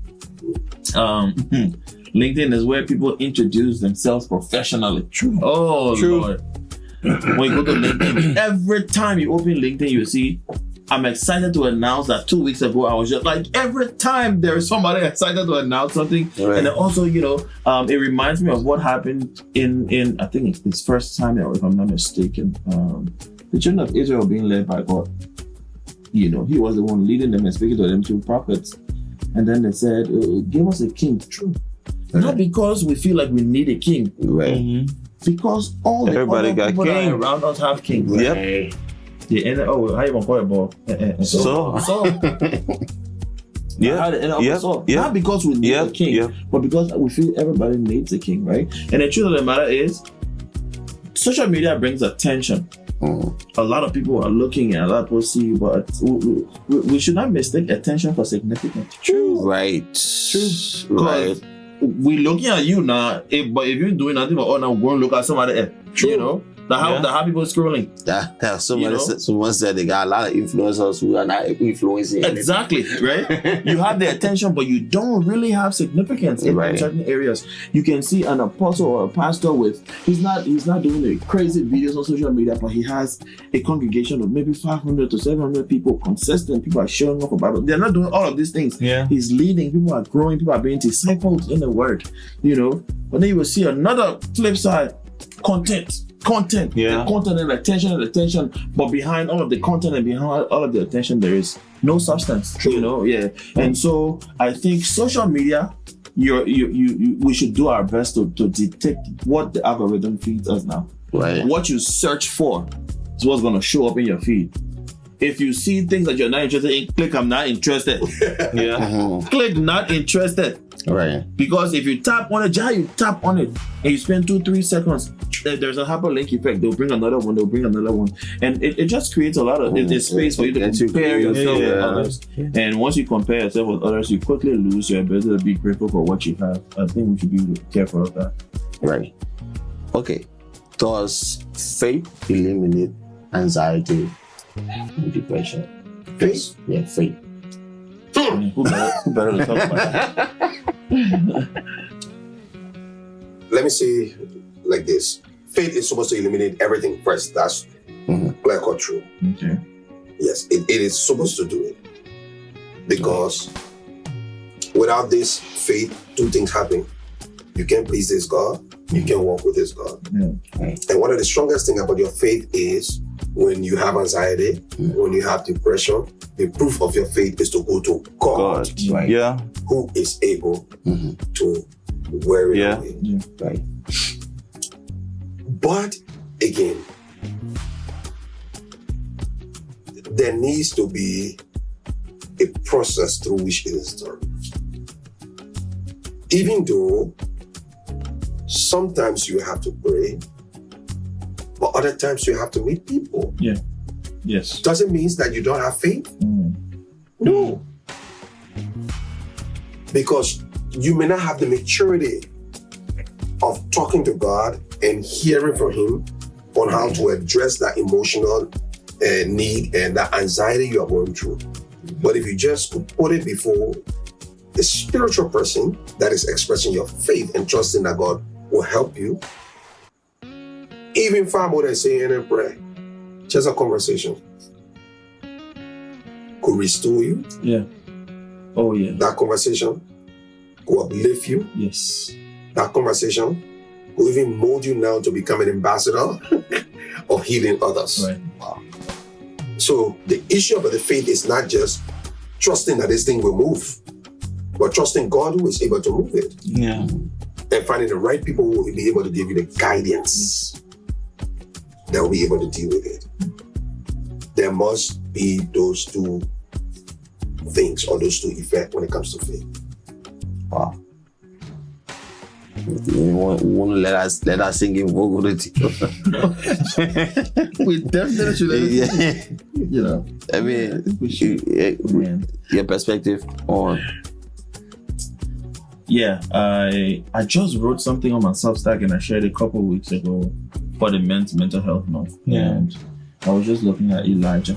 LinkedIn is where people introduce themselves professionally. True. Oh, Lord. When you go to LinkedIn, every time you open LinkedIn, you see, I'm excited to announce that 2 weeks ago, I was just like, every time there is somebody excited to announce something. Right. And then also, it reminds me of what happened in I think it's his first time, if I'm not mistaken, the children of Israel being led by God. He was the one leading them and speaking to them through prophets. And then they said, give us a king. True. Not because we feel like we need a king, Right. because all the Everybody other got people that king. are around us have kings. Yep. The end. Oh, how you gonna call it, ball? So. How Yeah. the end up Yep. so. Yep. Not because we need Yep. a king, Yep. but because we feel everybody needs a king, right? And the truth of the matter is, social media brings attention. A lot of people are looking and a lot of people see, but we should not mistake attention for significance. Right. Right. We looking at you now, but if you're doing nothing, but now go and look at somebody else. You know, the how people scrolling. Someone said they got a lot of influencers who are not influencing. Exactly, right? You have the attention, but you don't really have significance in Right. certain areas. You can see an apostle or a pastor with he's not doing the crazy videos on social media, but he has a congregation of maybe 500 to 700 people, consistent people are showing up about it. They're not doing all of these things. Yeah. He's leading, people are growing, people are being discipled in the word, you know. But then you will see another flip side, content, Yeah. content and attention, but behind all of the content and behind all of the attention, there is no substance. You know, yeah. And so I think social media, we should do our best to detect what the algorithm feeds us now. Right. What you search for is what's going to show up in your feed. If you see things that you're not interested in, click I'm not interested. Yeah. Click not interested. Right. Because if you tap on it, and you spend 2-3 seconds, there's a hyperlink effect. They'll bring another one, and it just creates a lot of there's space for you to compare yourself with others. And once you compare yourself with others, you quickly lose your ability to be grateful for what you have. I think we should be careful of that. Right. Okay. Does faith eliminate anxiety and depression? Faith? Yeah, faith. Who better to talk about that? Let me say like this. Faith is supposed to eliminate everything first. That's clear cut true. Okay. Yes, it is supposed to do it. Because without this faith, two things happen. You can't please this God, you can't walk with this God. Yeah. And one of the strongest things about your faith is when you have anxiety, when you have depression, the proof of your faith is to go to God, God. Right. Yeah. who is able to wear it Yeah. away. Right. But again, there needs to be a process through which it is done. Even though sometimes you have to pray, but other times you have to meet people. Yes. Doesn't mean that you don't have faith. No. Because you may not have the maturity of talking to God and hearing from Him on how to address that emotional need and that anxiety you are going through. But if you just put it before a spiritual person that is expressing your faith and trusting that God will help you, even far more than saying a prayer, just a conversation could restore you. Yeah. Oh yeah. That conversation could uplift you. Yes. That conversation will even mold you now to become an ambassador of healing others. Right. So the issue about the faith is not just trusting that this thing will move, but trusting God who is able to move it, Yeah. and finding the right people who will be able to give you the guidance that will be able to deal with it. There must be those two things or those two effects when it comes to faith. Wow. You want to let us sing in vocal We definitely should. Yeah. You know. I mean, we should. your perspective on. Yeah, I just wrote something on my Substack and I shared it a couple of weeks ago for the mental health month. Yeah. And I was just looking at Elijah.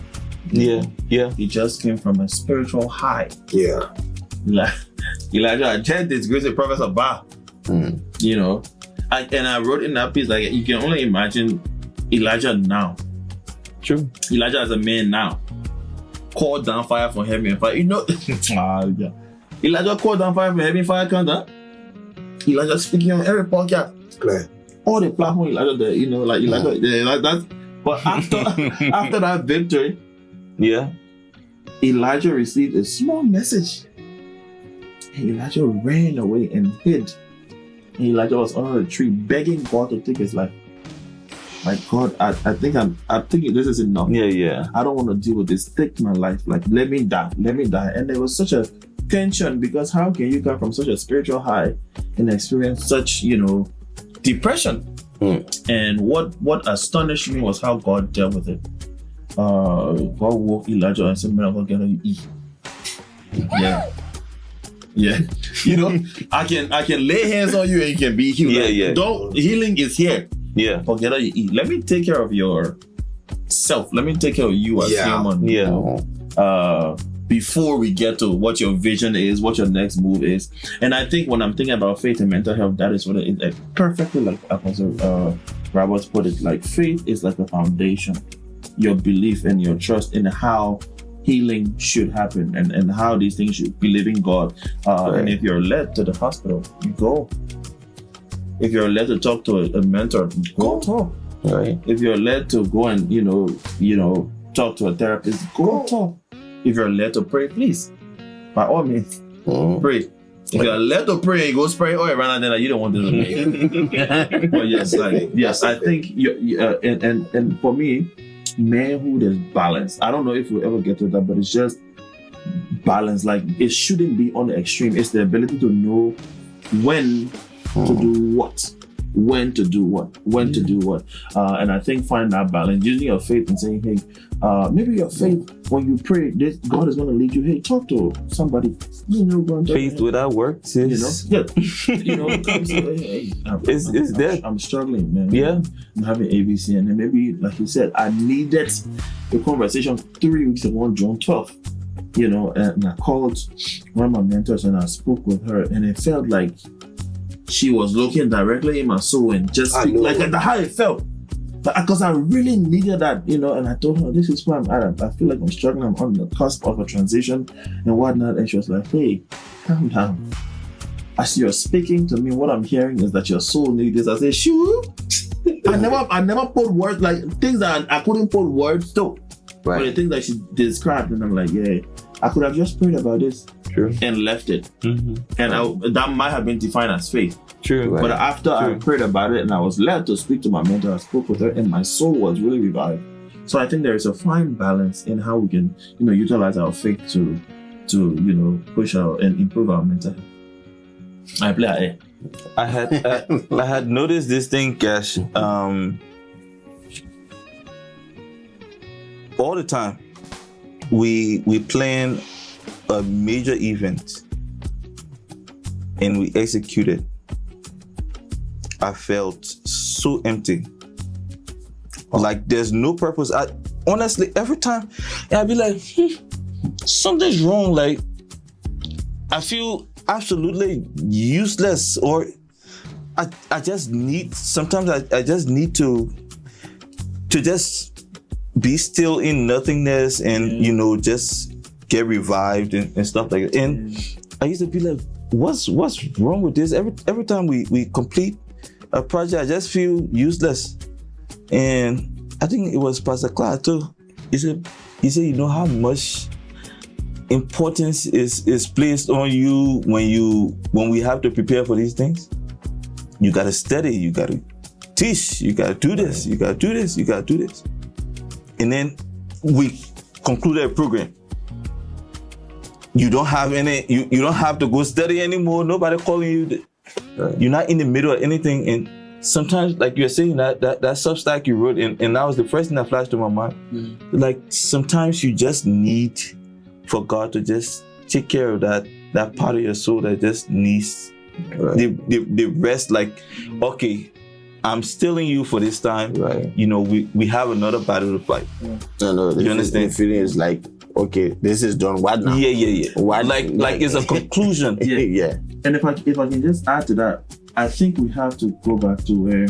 Yeah. Yeah. He just came from a spiritual high. Yeah. Elijah had just disgraced the prophets of Baal. You know, and I wrote in that piece, like, you can only imagine Elijah now. True. Elijah as a man now called down fire from heaven and fire. You know, yeah. Elijah called down fire from heaven, fire come down. Elijah speaking on every podcast. Clear. All the platform Elijah there, you know, like Elijah, like that. But after that victory, Yeah. Elijah received a small message. And Elijah ran away and hid Elijah was under the tree begging God to take his life. My God, I think this is enough. Yeah. I don't want to deal with this. Take my life. Like, let me die. And there was such a tension, because how can you come from such a spiritual high and experience such, depression? And what astonished me was how God dealt with it. God woke Elijah and said, "Man, I'm gonna get you eat." Yeah. I can lay hands on you and you can be healed. Healing is here. Yeah. Forget how you eat. Let me take care of yourself. Let me take care of you as human. Yeah. Before we get to what your vision is, what your next move is. And I think when I'm thinking about faith and mental health, that is what it is. Perfectly like Apostle Roberts put it. Like, faith is like a foundation. Your belief and your trust in how healing should happen and how these things should believe in God. And if you're led to the hospital, you go. If you're led to talk to a mentor, go talk. Right. If you're led to go and talk to a therapist, go talk. If you're led to pray, please, by all means, pray. If you're led to pray, go spray oil around and then you don't want to do. But yes, I think and for me, manhood is balance. I don't know if we'll ever get to that, but it's just balance. Like, it shouldn't be on the extreme. It's the ability to know when to do what, when to do what. And I think find that balance, using your faith and saying, hey, maybe your faith, when you pray, God is going to lead you. Hey, talk to somebody. Faith without works is... I'm struggling, man. Yeah. I'm having ABC, and then maybe, like you said, I needed a conversation 3 weeks ago on June 12th. And I called one of my mentors and I spoke with her, and it felt like she was looking directly in my soul and just like how it felt. Because I really needed that, and I told her, this is where I'm at. I feel like I'm struggling. I'm on the cusp of a transition and whatnot. And she was like, hey, calm down. As you're speaking to me, what I'm hearing is that your soul needs this. I said, sure. I never put words, like things that I couldn't put words to. Right. But the things that she described, and I'm like, yeah, I could have just prayed about this. True. And left it. Mm-hmm. And that might have been defined as faith. True. But after I prayed about it and I was led to speak to my mentor, I spoke with her and my soul was really revived. So I think there is a fine balance in how we can, utilize our faith to push out and improve our mental health. I had noticed this thing, Cash, all the time. We plan a major event and we execute it. I felt so empty. Like there's no purpose. Honestly, every time I'd be like, something's wrong. Like I feel absolutely useless, or I just need, sometimes I just need to just be still in nothingness and just get revived and stuff like that. And I used to be like, what's wrong with this? Every time we complete a project, I just feel useless. And I think it was Pastor Clark too. He said, how much importance is placed on you when we have to prepare for these things. You gotta study, you gotta teach, you gotta do this, you gotta do this, you gotta do this. And then we concluded a program. You don't have you don't have to go study anymore. Nobody calling you. You're not in the middle of anything. And sometimes, like you're saying, that Substack you wrote, and that was the first thing that flashed to my mind. Mm-hmm. Like sometimes you just need for God to just take care of that part of your soul that just needs the rest. Like, okay, I'm still in you for this time. Right. We have another battle to fight. Yeah. No, you understand? The feeling is like, okay, this is done. What now? Yeah. What? Like it's a conclusion. Yeah. And if I can just add to that, I think we have to go back to where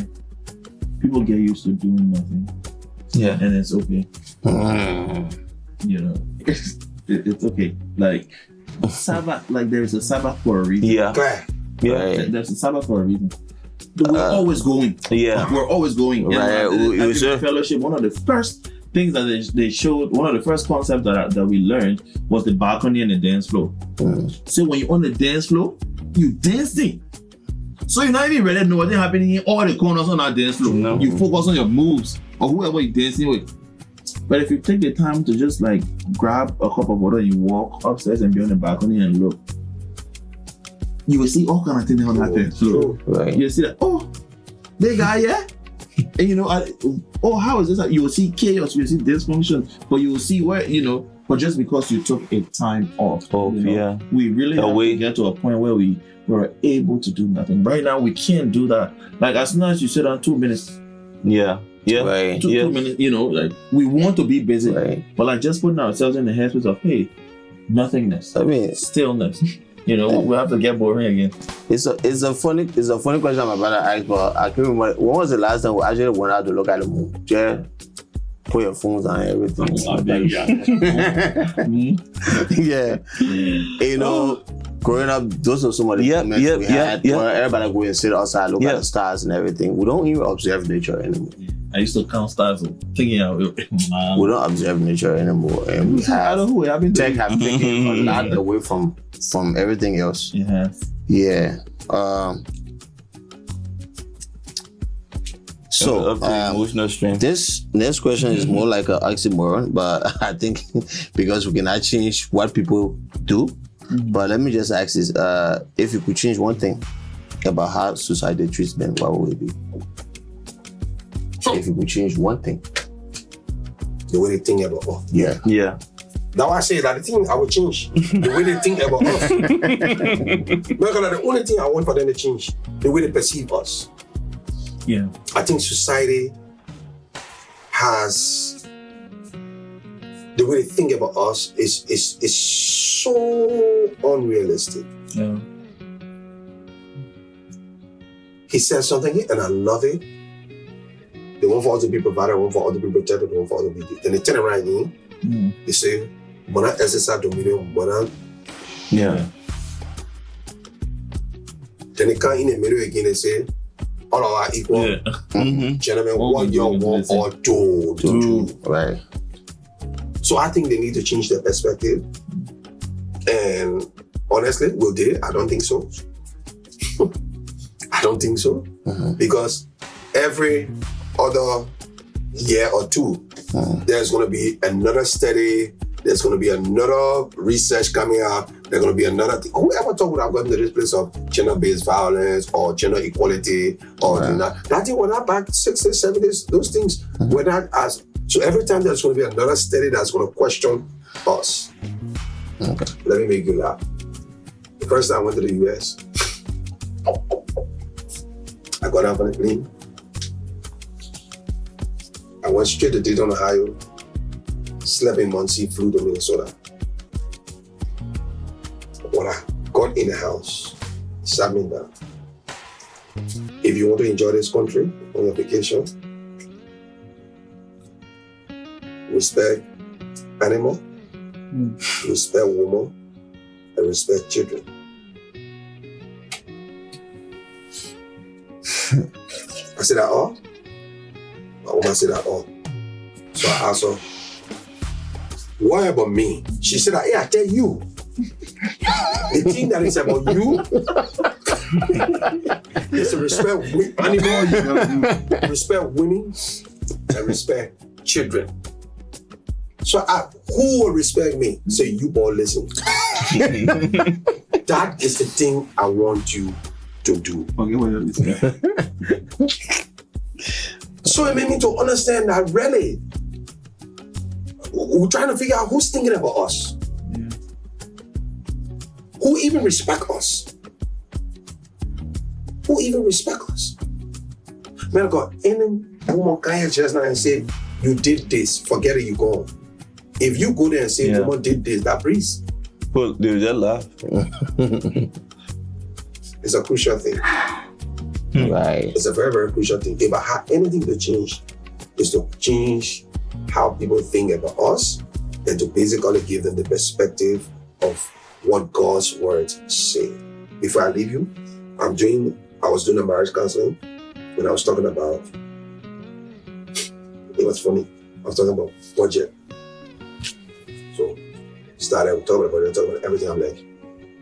people get used to doing nothing. Yeah. And it's okay. It's okay. Like Sabbath, like there's a Sabbath for a reason. Yeah. Yeah. There's a Sabbath for a reason. We're always going. Yeah. We're always going. Right. And fellowship, one of the first things that they showed, one of the first concepts that we learned was the balcony and the dance floor. So when you're on the dance floor, you dancing. So you're not even ready to know what's happening in all the corners on that dance floor. No. You focus on your moves or whoever you're dancing with. But if you take the time to just like grab a cup of water, you walk upstairs and be on the balcony and look, you will see all kind of things on that dance floor. Right. You see that, oh, they got yeah. And you know, how is this? You will see chaos, you will see dysfunction, but you will see where, you know, but just because you took a time off, you know, yeah. we really have to get to a point where we were able to do nothing. Right now, we can't do that. Like, as soon as you sit down 2 minutes, Yeah. Right. 2 minutes, you know, like, we want to be busy, Right. but like just putting ourselves in the headspace of, hey, nothingness, I mean, stillness. You know, we have to get boring again. it's a funny question my brother asked, but I can't remember when was the last time we actually went out to look at the moon. Yeah. Put your phones on and everything. Yeah. You know, growing up, those are some of the moments we had where everybody go and sit outside, look at the stars and everything. We don't even observe nature anymore. I used to count stars thinking out. We don't observe nature anymore, and we have tech have taken a lot away from everything else. Yeah. So emotional strength. this next question is more like an oxymoron, but I think because we cannot change what people do. But let me just ask this: if you could change one thing about how society treats men, what would it be? If you could change one thing, The way they think about us. yeah. Now I say that the thing I will change. The way they think about us. Because the only thing I want for them to change, the way they perceive us. Yeah. I think society has the way they think about us is so unrealistic. Yeah. He says something and I love it. They want for us to be provided, they want for us to be protected, they want for us to be this. Then they turn around again, they say, "When I exercise dominion, when I..." Yeah. Then they come in the middle again and say, "All are equal." Yeah. Gentlemen, what you want or do. Right. So I think they need to change their perspective. And honestly, will they? I don't think so. I don't think so. Because every other year or two, there's going to be another study, there's going to be another research coming out, there's going to be another thing. Whoever thought would have gotten to this place of gender-based violence or gender equality or that thing were not back 60s, 70s, those things were not as. So every time there's going to be another study that's going to question us. Let me make you laugh. The first time I went to the US, I got out on the plane. I went straight to Dayton, Ohio, slept in Muncie, flew to Minnesota. When I got in the house, sat me down. If you want to enjoy this country on your vacation, respect animal, respect woman, and respect children. I said that all. My woman said that all. So I asked her, "What about me?" She said, "Hey, I tell you, the thing that is about you is to respect animals, respect women, and respect children. So who will respect me? Say, you boy, listen. That is the thing I want you to do." So it made me to understand that really, we're trying to figure out who's thinking about us. Yeah. Who even respect us? Who even respect us? Man, God, any woman come here just now and say, "You did this," forget it, you go. If you go there and say, "Woman did this," that breeze. Well, they just laugh. It's a crucial thing. Right. It's a very, very crucial thing. If I had anything to change, is to change how people think about us and to basically give them the perspective of what God's words say. Before I leave you, I was doing a marriage counseling when I was talking about, it was funny, I was talking about budget. So started talking about everything. I'm like,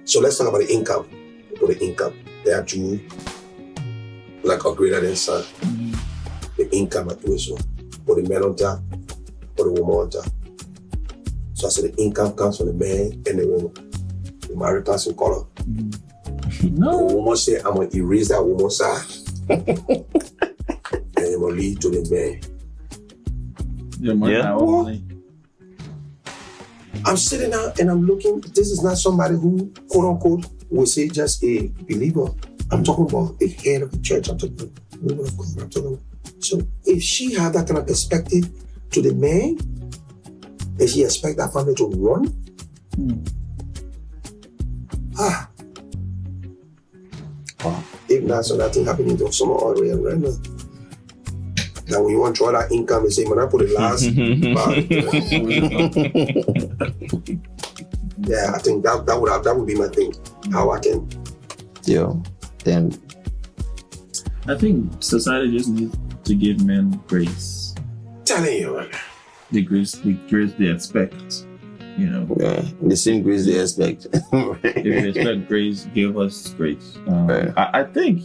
so let's talk about the income. For the income, they have to like a greater than son. The income at so. Or the man on top, or the woman on top. So I said the income comes from the man and the woman. The inheritance in color. No. The woman said, I'm going to erase that woman's side. And it will lead to the man. Yeah, money, Yeah. money. I'm sitting out and I'm looking. This is not somebody who, quote unquote, will say just a believer. I'm talking about a head of the church. I'm talking about woman of God. I'm talking about. So if she had that kind of perspective to the man, and she expect that family to run, if not, so that thing happening to someone already right now. Now when you want to draw that income and say, man, I put it last. Yeah, I think that would be my thing. How I can. Yo, then I think society just needs to give men grace. Telling you, man. The grace they expect. You know, the same grace they expect. if they expect grace, give us grace. Right. I think,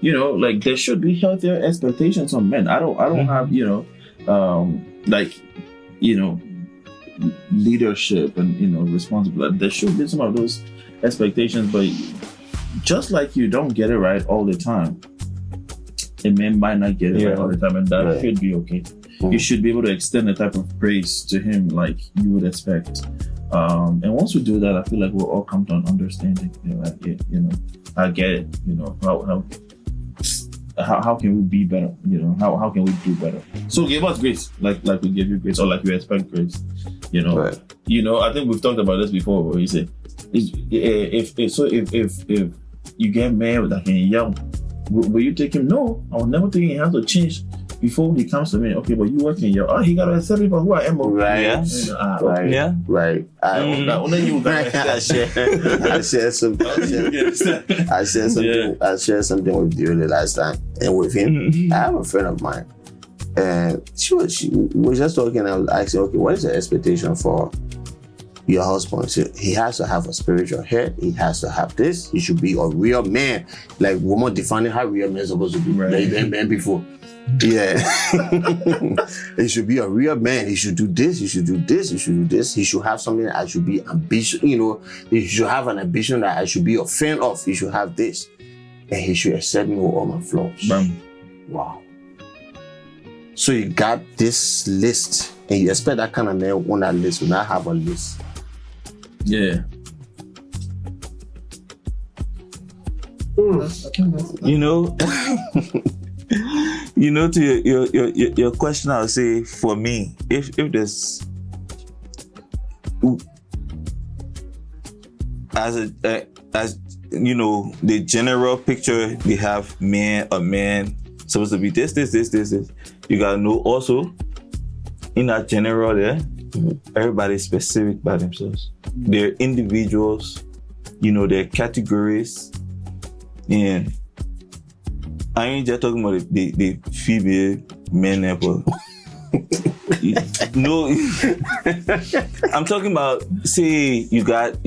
you know, like there should be healthier expectations on men. I don't have, you know, like, you know, leadership and, you know, responsibility. There should be some of those expectations, but just like you don't get it right all the time, a man might not get it right all the time, and that should be okay. You should be able to extend the type of grace to him like you would expect. And once we do that, I feel like we'll all come to an understanding. You know, like, you know, I get it. You know, how can we be better? You know, how can we do better? So give us grace, like we give you grace, or like you expect grace. You know, you know. I think we've talked about this before. Where you say, if you get married like young, will you take him? No, I will never think he has to change before he comes to me. Okay, but you working your he gotta accept people who are emo. Right. Okay. Yeah. Right. Only you guys. I shared something. I shared something with you the last time, and with him, I have a friend of mine, and she was just talking. I was asking, okay, what is the expectation for your husband? So he has to have a spiritual head. He has to have this. He should be a real man, like woman defining how real men are supposed to be. Right. Like been man before. Yeah. He should be a real man. He should do this. He should do this. He should do this. He should have something that I should be ambitious. You know, he should have an ambition that I should be a fan of. He should have this. And he should accept me with all my flaws. Bam. Wow. So you got this list, and you expect that kind of man on that list will not have a list. Yeah. You know, you know, to your question, I would say for me, if there's as you know, the general picture they have a man supposed to be this. You gotta know also in that general there, everybody's specific by themselves. They're individuals, you know, they're categories, and I ain't just talking about the female men, but no, I'm talking about, say you got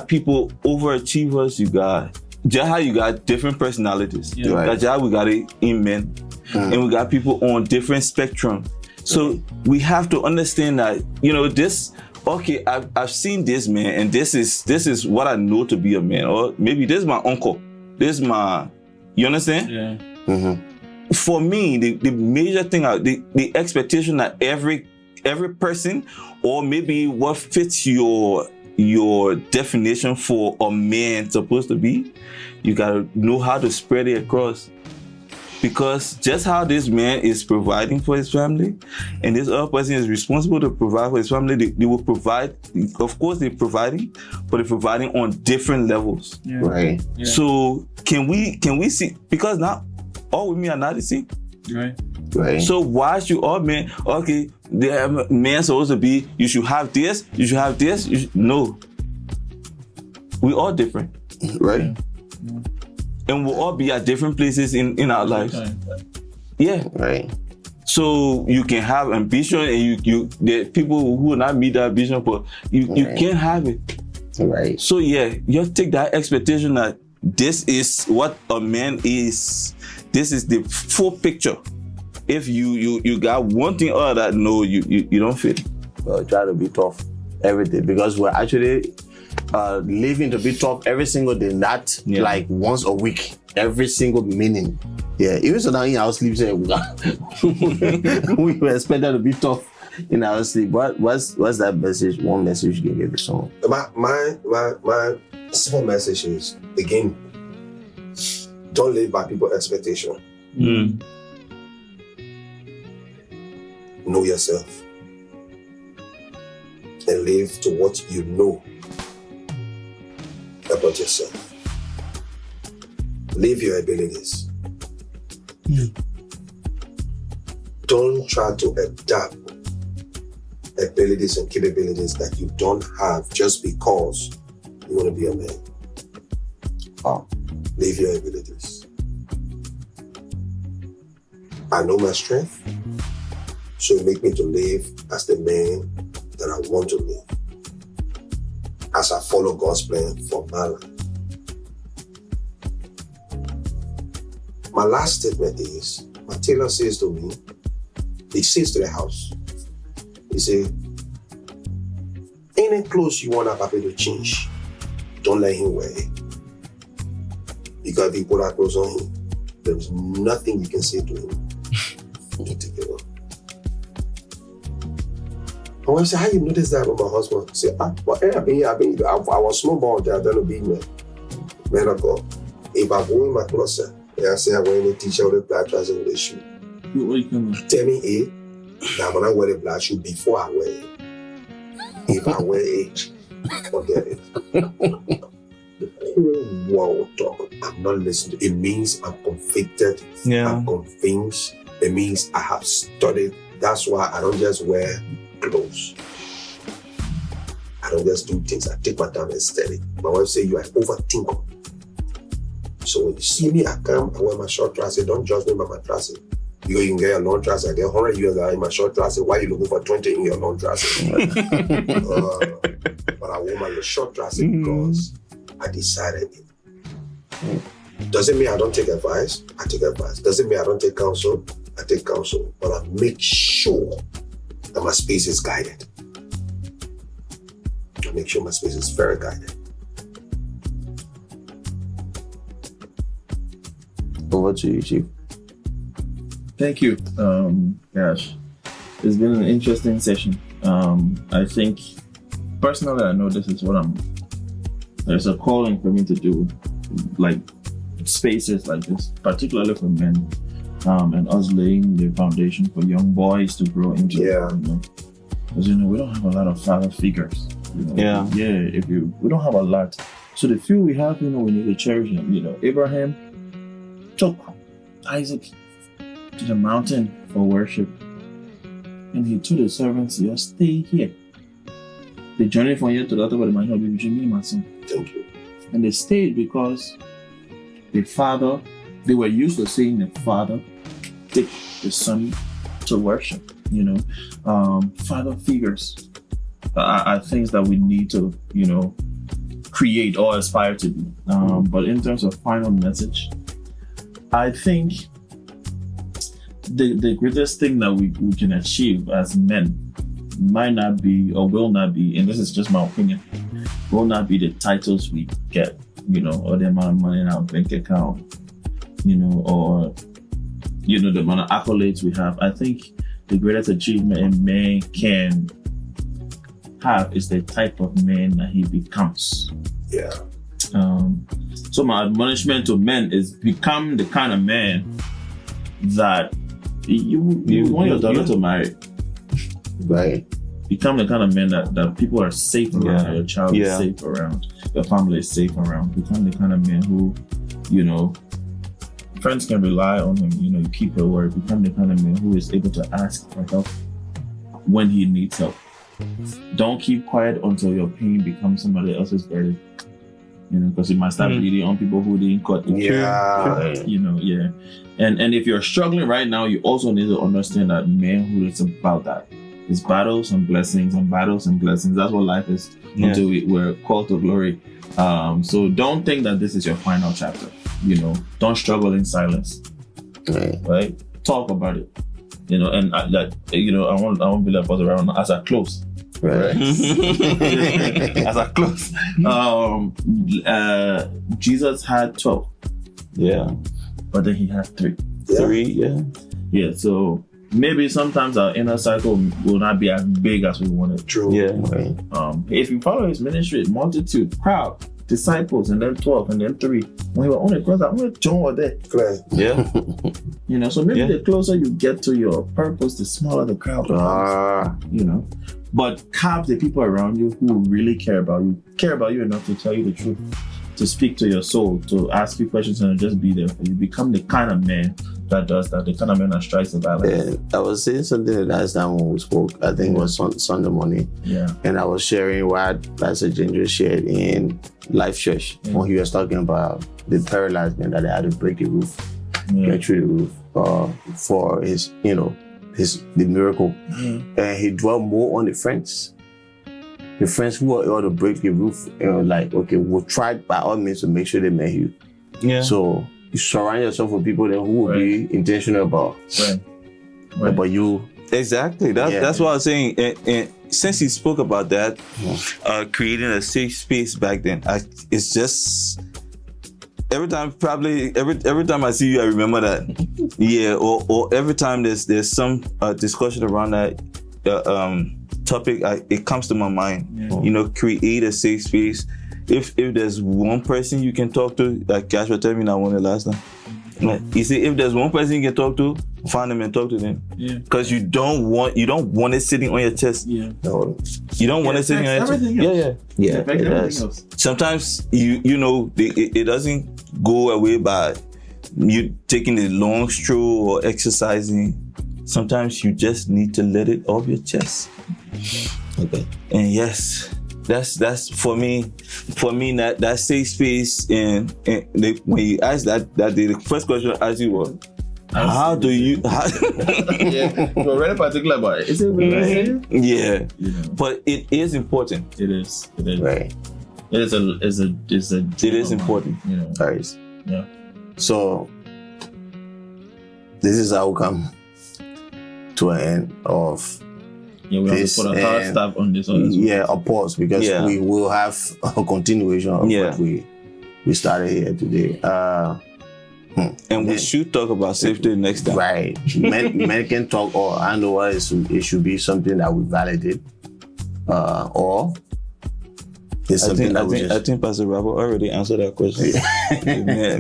people overachievers, you got just how you got different personalities. Yeah. Right. That's how we got it in men, and we got people on different spectrum. So we have to understand that, you know, this. Okay, I've seen this man, and this is what I know to be a man, or maybe this is my uncle. This is my, you understand? Yeah. Mm-hmm. For me, the major thing, the expectation that every person, or maybe what fits your definition for a man supposed to be, you gotta know how to spread it across. Because just how this man is providing for his family, and this other person is responsible to provide for his family, they will provide. Of course, they're providing, but they're providing on different levels. Yeah. Right. Yeah. So can we see? Because not all women are not the same. Right. Right. So why should all men? Okay, the man supposed to be. You should have this. You should have this. No. We all different, Right. and we'll all be at different places in our lives. Yeah. Right. So you can have ambition, and you there are people who will not meet that ambition, but you Right. can't have it. Right. So yeah, you take that expectation that this is what a man is. This is the full picture. If you got one thing or that, no, you don't fit. Try to be tough every day, because we're actually living to be tough every single day, not like once a week, every single minute. Yeah, even so now in our sleep, we were expected to be tough in our sleep. What's that message? One message you can give to someone? My simple message is, again, don't live by people's expectation. Know yourself and live to what you know about yourself. Live your abilities. Don't try to adapt abilities and capabilities that you don't have just because you want to be a man. Live your abilities. I know my strength, so it makes me to live as the man that I want to live, as I follow God's plan for my life. My last statement is, my tailor says to me, he says to the house, he said, any clothes you want a papi to change, don't let him wear it. Because if you put that clothes on him, there's nothing you can say to him to take it off. And when I say, how you notice that about my husband? I say, I was small boy there, I don't know being man of God. If I go in my closet, I say I'm wearing a t-shirt with black trousers with a shoe. Tell me that when I wear a black shoe before I wear it. If I wear it, forget it. The whole world talk, I'm not listening. It means I'm convicted. I'm convinced. It means I have studied. That's why I don't just wear clothes. I don't just do things. I take my time and study. My wife say you are overthinker. So when you see me, I wear my short trousers. Don't judge me by my trousers. You can get a long trousers. I get 100 years in my short trousers. Why are you looking for 20 in your long trousers? But I wore my short trousers because I decided it. Doesn't mean I don't take advice. I take advice. Doesn't mean I don't take counsel. I take counsel. But I make sure that my space is guided. I make sure my space is very guided. Over to you, Chief. Thank you. Gosh, it's been an interesting session. I think personally, I know this is what there's a calling for me to do, like spaces like this, particularly for men, and us laying the foundation for young boys to grow into. Because we don't have a lot of father figures. We don't have a lot. So the few we have, we need to cherish them. Abraham took Isaac to the mountain for worship, and he told his servants, just stay here. They journeyed from here to the other, but it might not be between me and my son. Thank you. And they stayed because they were used to seeing the father take the son to worship. Father figures are things that we need to, create or aspire to be. But in terms of final message, I think the greatest thing that we can achieve as men might not be, or will not be, and this is just my opinion, will not be the titles we get, or the amount of money in our bank account, or, the amount of accolades we have. I think the greatest achievement a man can have is the type of man that he becomes. Yeah. So my admonishment to men is become the kind of man that you want your daughter to marry. Right. Become the kind of man that people are safe around, your child is safe around, your family is safe around. Become the kind of man who, friends can rely on him, you keep your word. Become the kind of man who is able to ask for help when he needs help. Don't keep quiet until your pain becomes somebody else's burden. Because you might start bleeding on people who didn't cut the And if you're struggling right now, you also need to understand that manhood is about that. It's battles and blessings and battles and blessings. That's what life is until we're called to glory. So don't think that this is your final chapter. Don't struggle in silence. Right? Talk about it. And I won't be like us around as I close. Right. As I close. Jesus had 12. Yeah. But then he had 3. 3, yeah. Yeah, so maybe sometimes our inner circle will not be as big as we wanted. True. Yeah. Right. If you follow his ministry, multitude, crowd, disciples, and then 12, and then 3. When you were on the cross, I'm going to join there. Clear. Yeah. So maybe Yeah. the closer you get to your purpose, the smaller the crowd becomes. But have the people around you who really care about you enough to tell you the truth, to speak to your soul, to ask you questions and just be there for you. Become the kind of man that does that, the kind of man that strikes the balance. Yeah, I was saying something the last time when we spoke. I think it was Sunday morning. Yeah. And I was sharing what Pastor Ginger shared in Life Church when he was talking about the paralyzed man that they had to break the roof, get through the roof for his, the miracle. And he dwelt more on the friends. The friends who were able to break the roof, like, okay, we'll try by all means to make sure they met you. Yeah. So you surround yourself with people that who will be intentional about you. Exactly. That's what I was saying. And since he spoke about that, creating a safe space back then, it's just every time I see you, I remember that. Yeah. Or every time there's some discussion around that topic, it comes to my mind. Create a safe space. If there's one person you can talk to, like Cash was telling me that one the last time. You see, if there's one person you can talk to, find them and talk to them. Yeah. Because you don't want it sitting on your chest. Yeah. No. You don't want it sitting on your chest. Yeah. Everything else. Sometimes it doesn't go away by you taking a long stroll or exercising. Sometimes you just need to let it off your chest. Okay. And yes, that's for me that safe space. And when you ask that the first question I asked you was, how do you? Yeah, you're very particular about it. Is it really? Yeah, but it is important. It is. Right. It is important. Right. Yeah. So this is how we come to an end of. Yeah, we have to put a hard stop on this one. A pause, because we will have a continuation of what we started here today. And we should talk about safety next time. Right. Men can talk, or I know what it should be something that we validate, or it's something I think Pastor Robert already answered that question.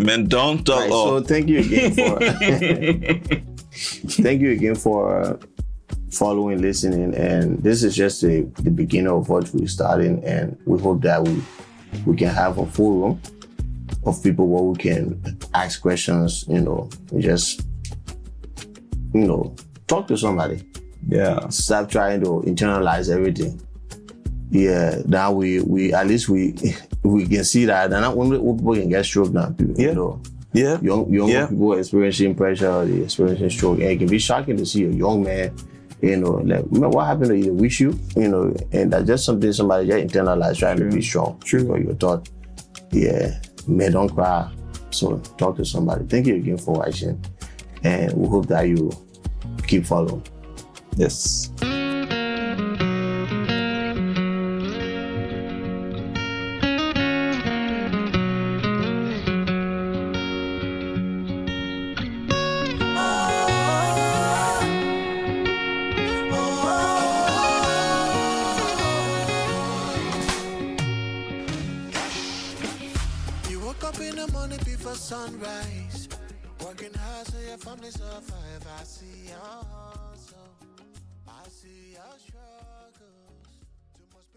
Men don't talk. Right, so thank you again for following, listening, and this is just the beginning of what we're starting, and we hope that we can have a full room of people where we can ask questions, just talk to somebody. Yeah. Stop trying to internalize everything. Yeah, now we at least we can see that not only people can get stroke now, people. Yeah. Young people experiencing pressure, they experiencing stroke, and it can be shocking to see a young man, like, what happened to you? Wish you, and that's just something somebody just internalized, trying to be strong. True. Or you thought, man, don't cry. So talk to somebody. Thank you again for watching, and we hope that you keep following. Yes. Sunrise, working hard so your family survive. I see your hustle, I see your struggles. Too much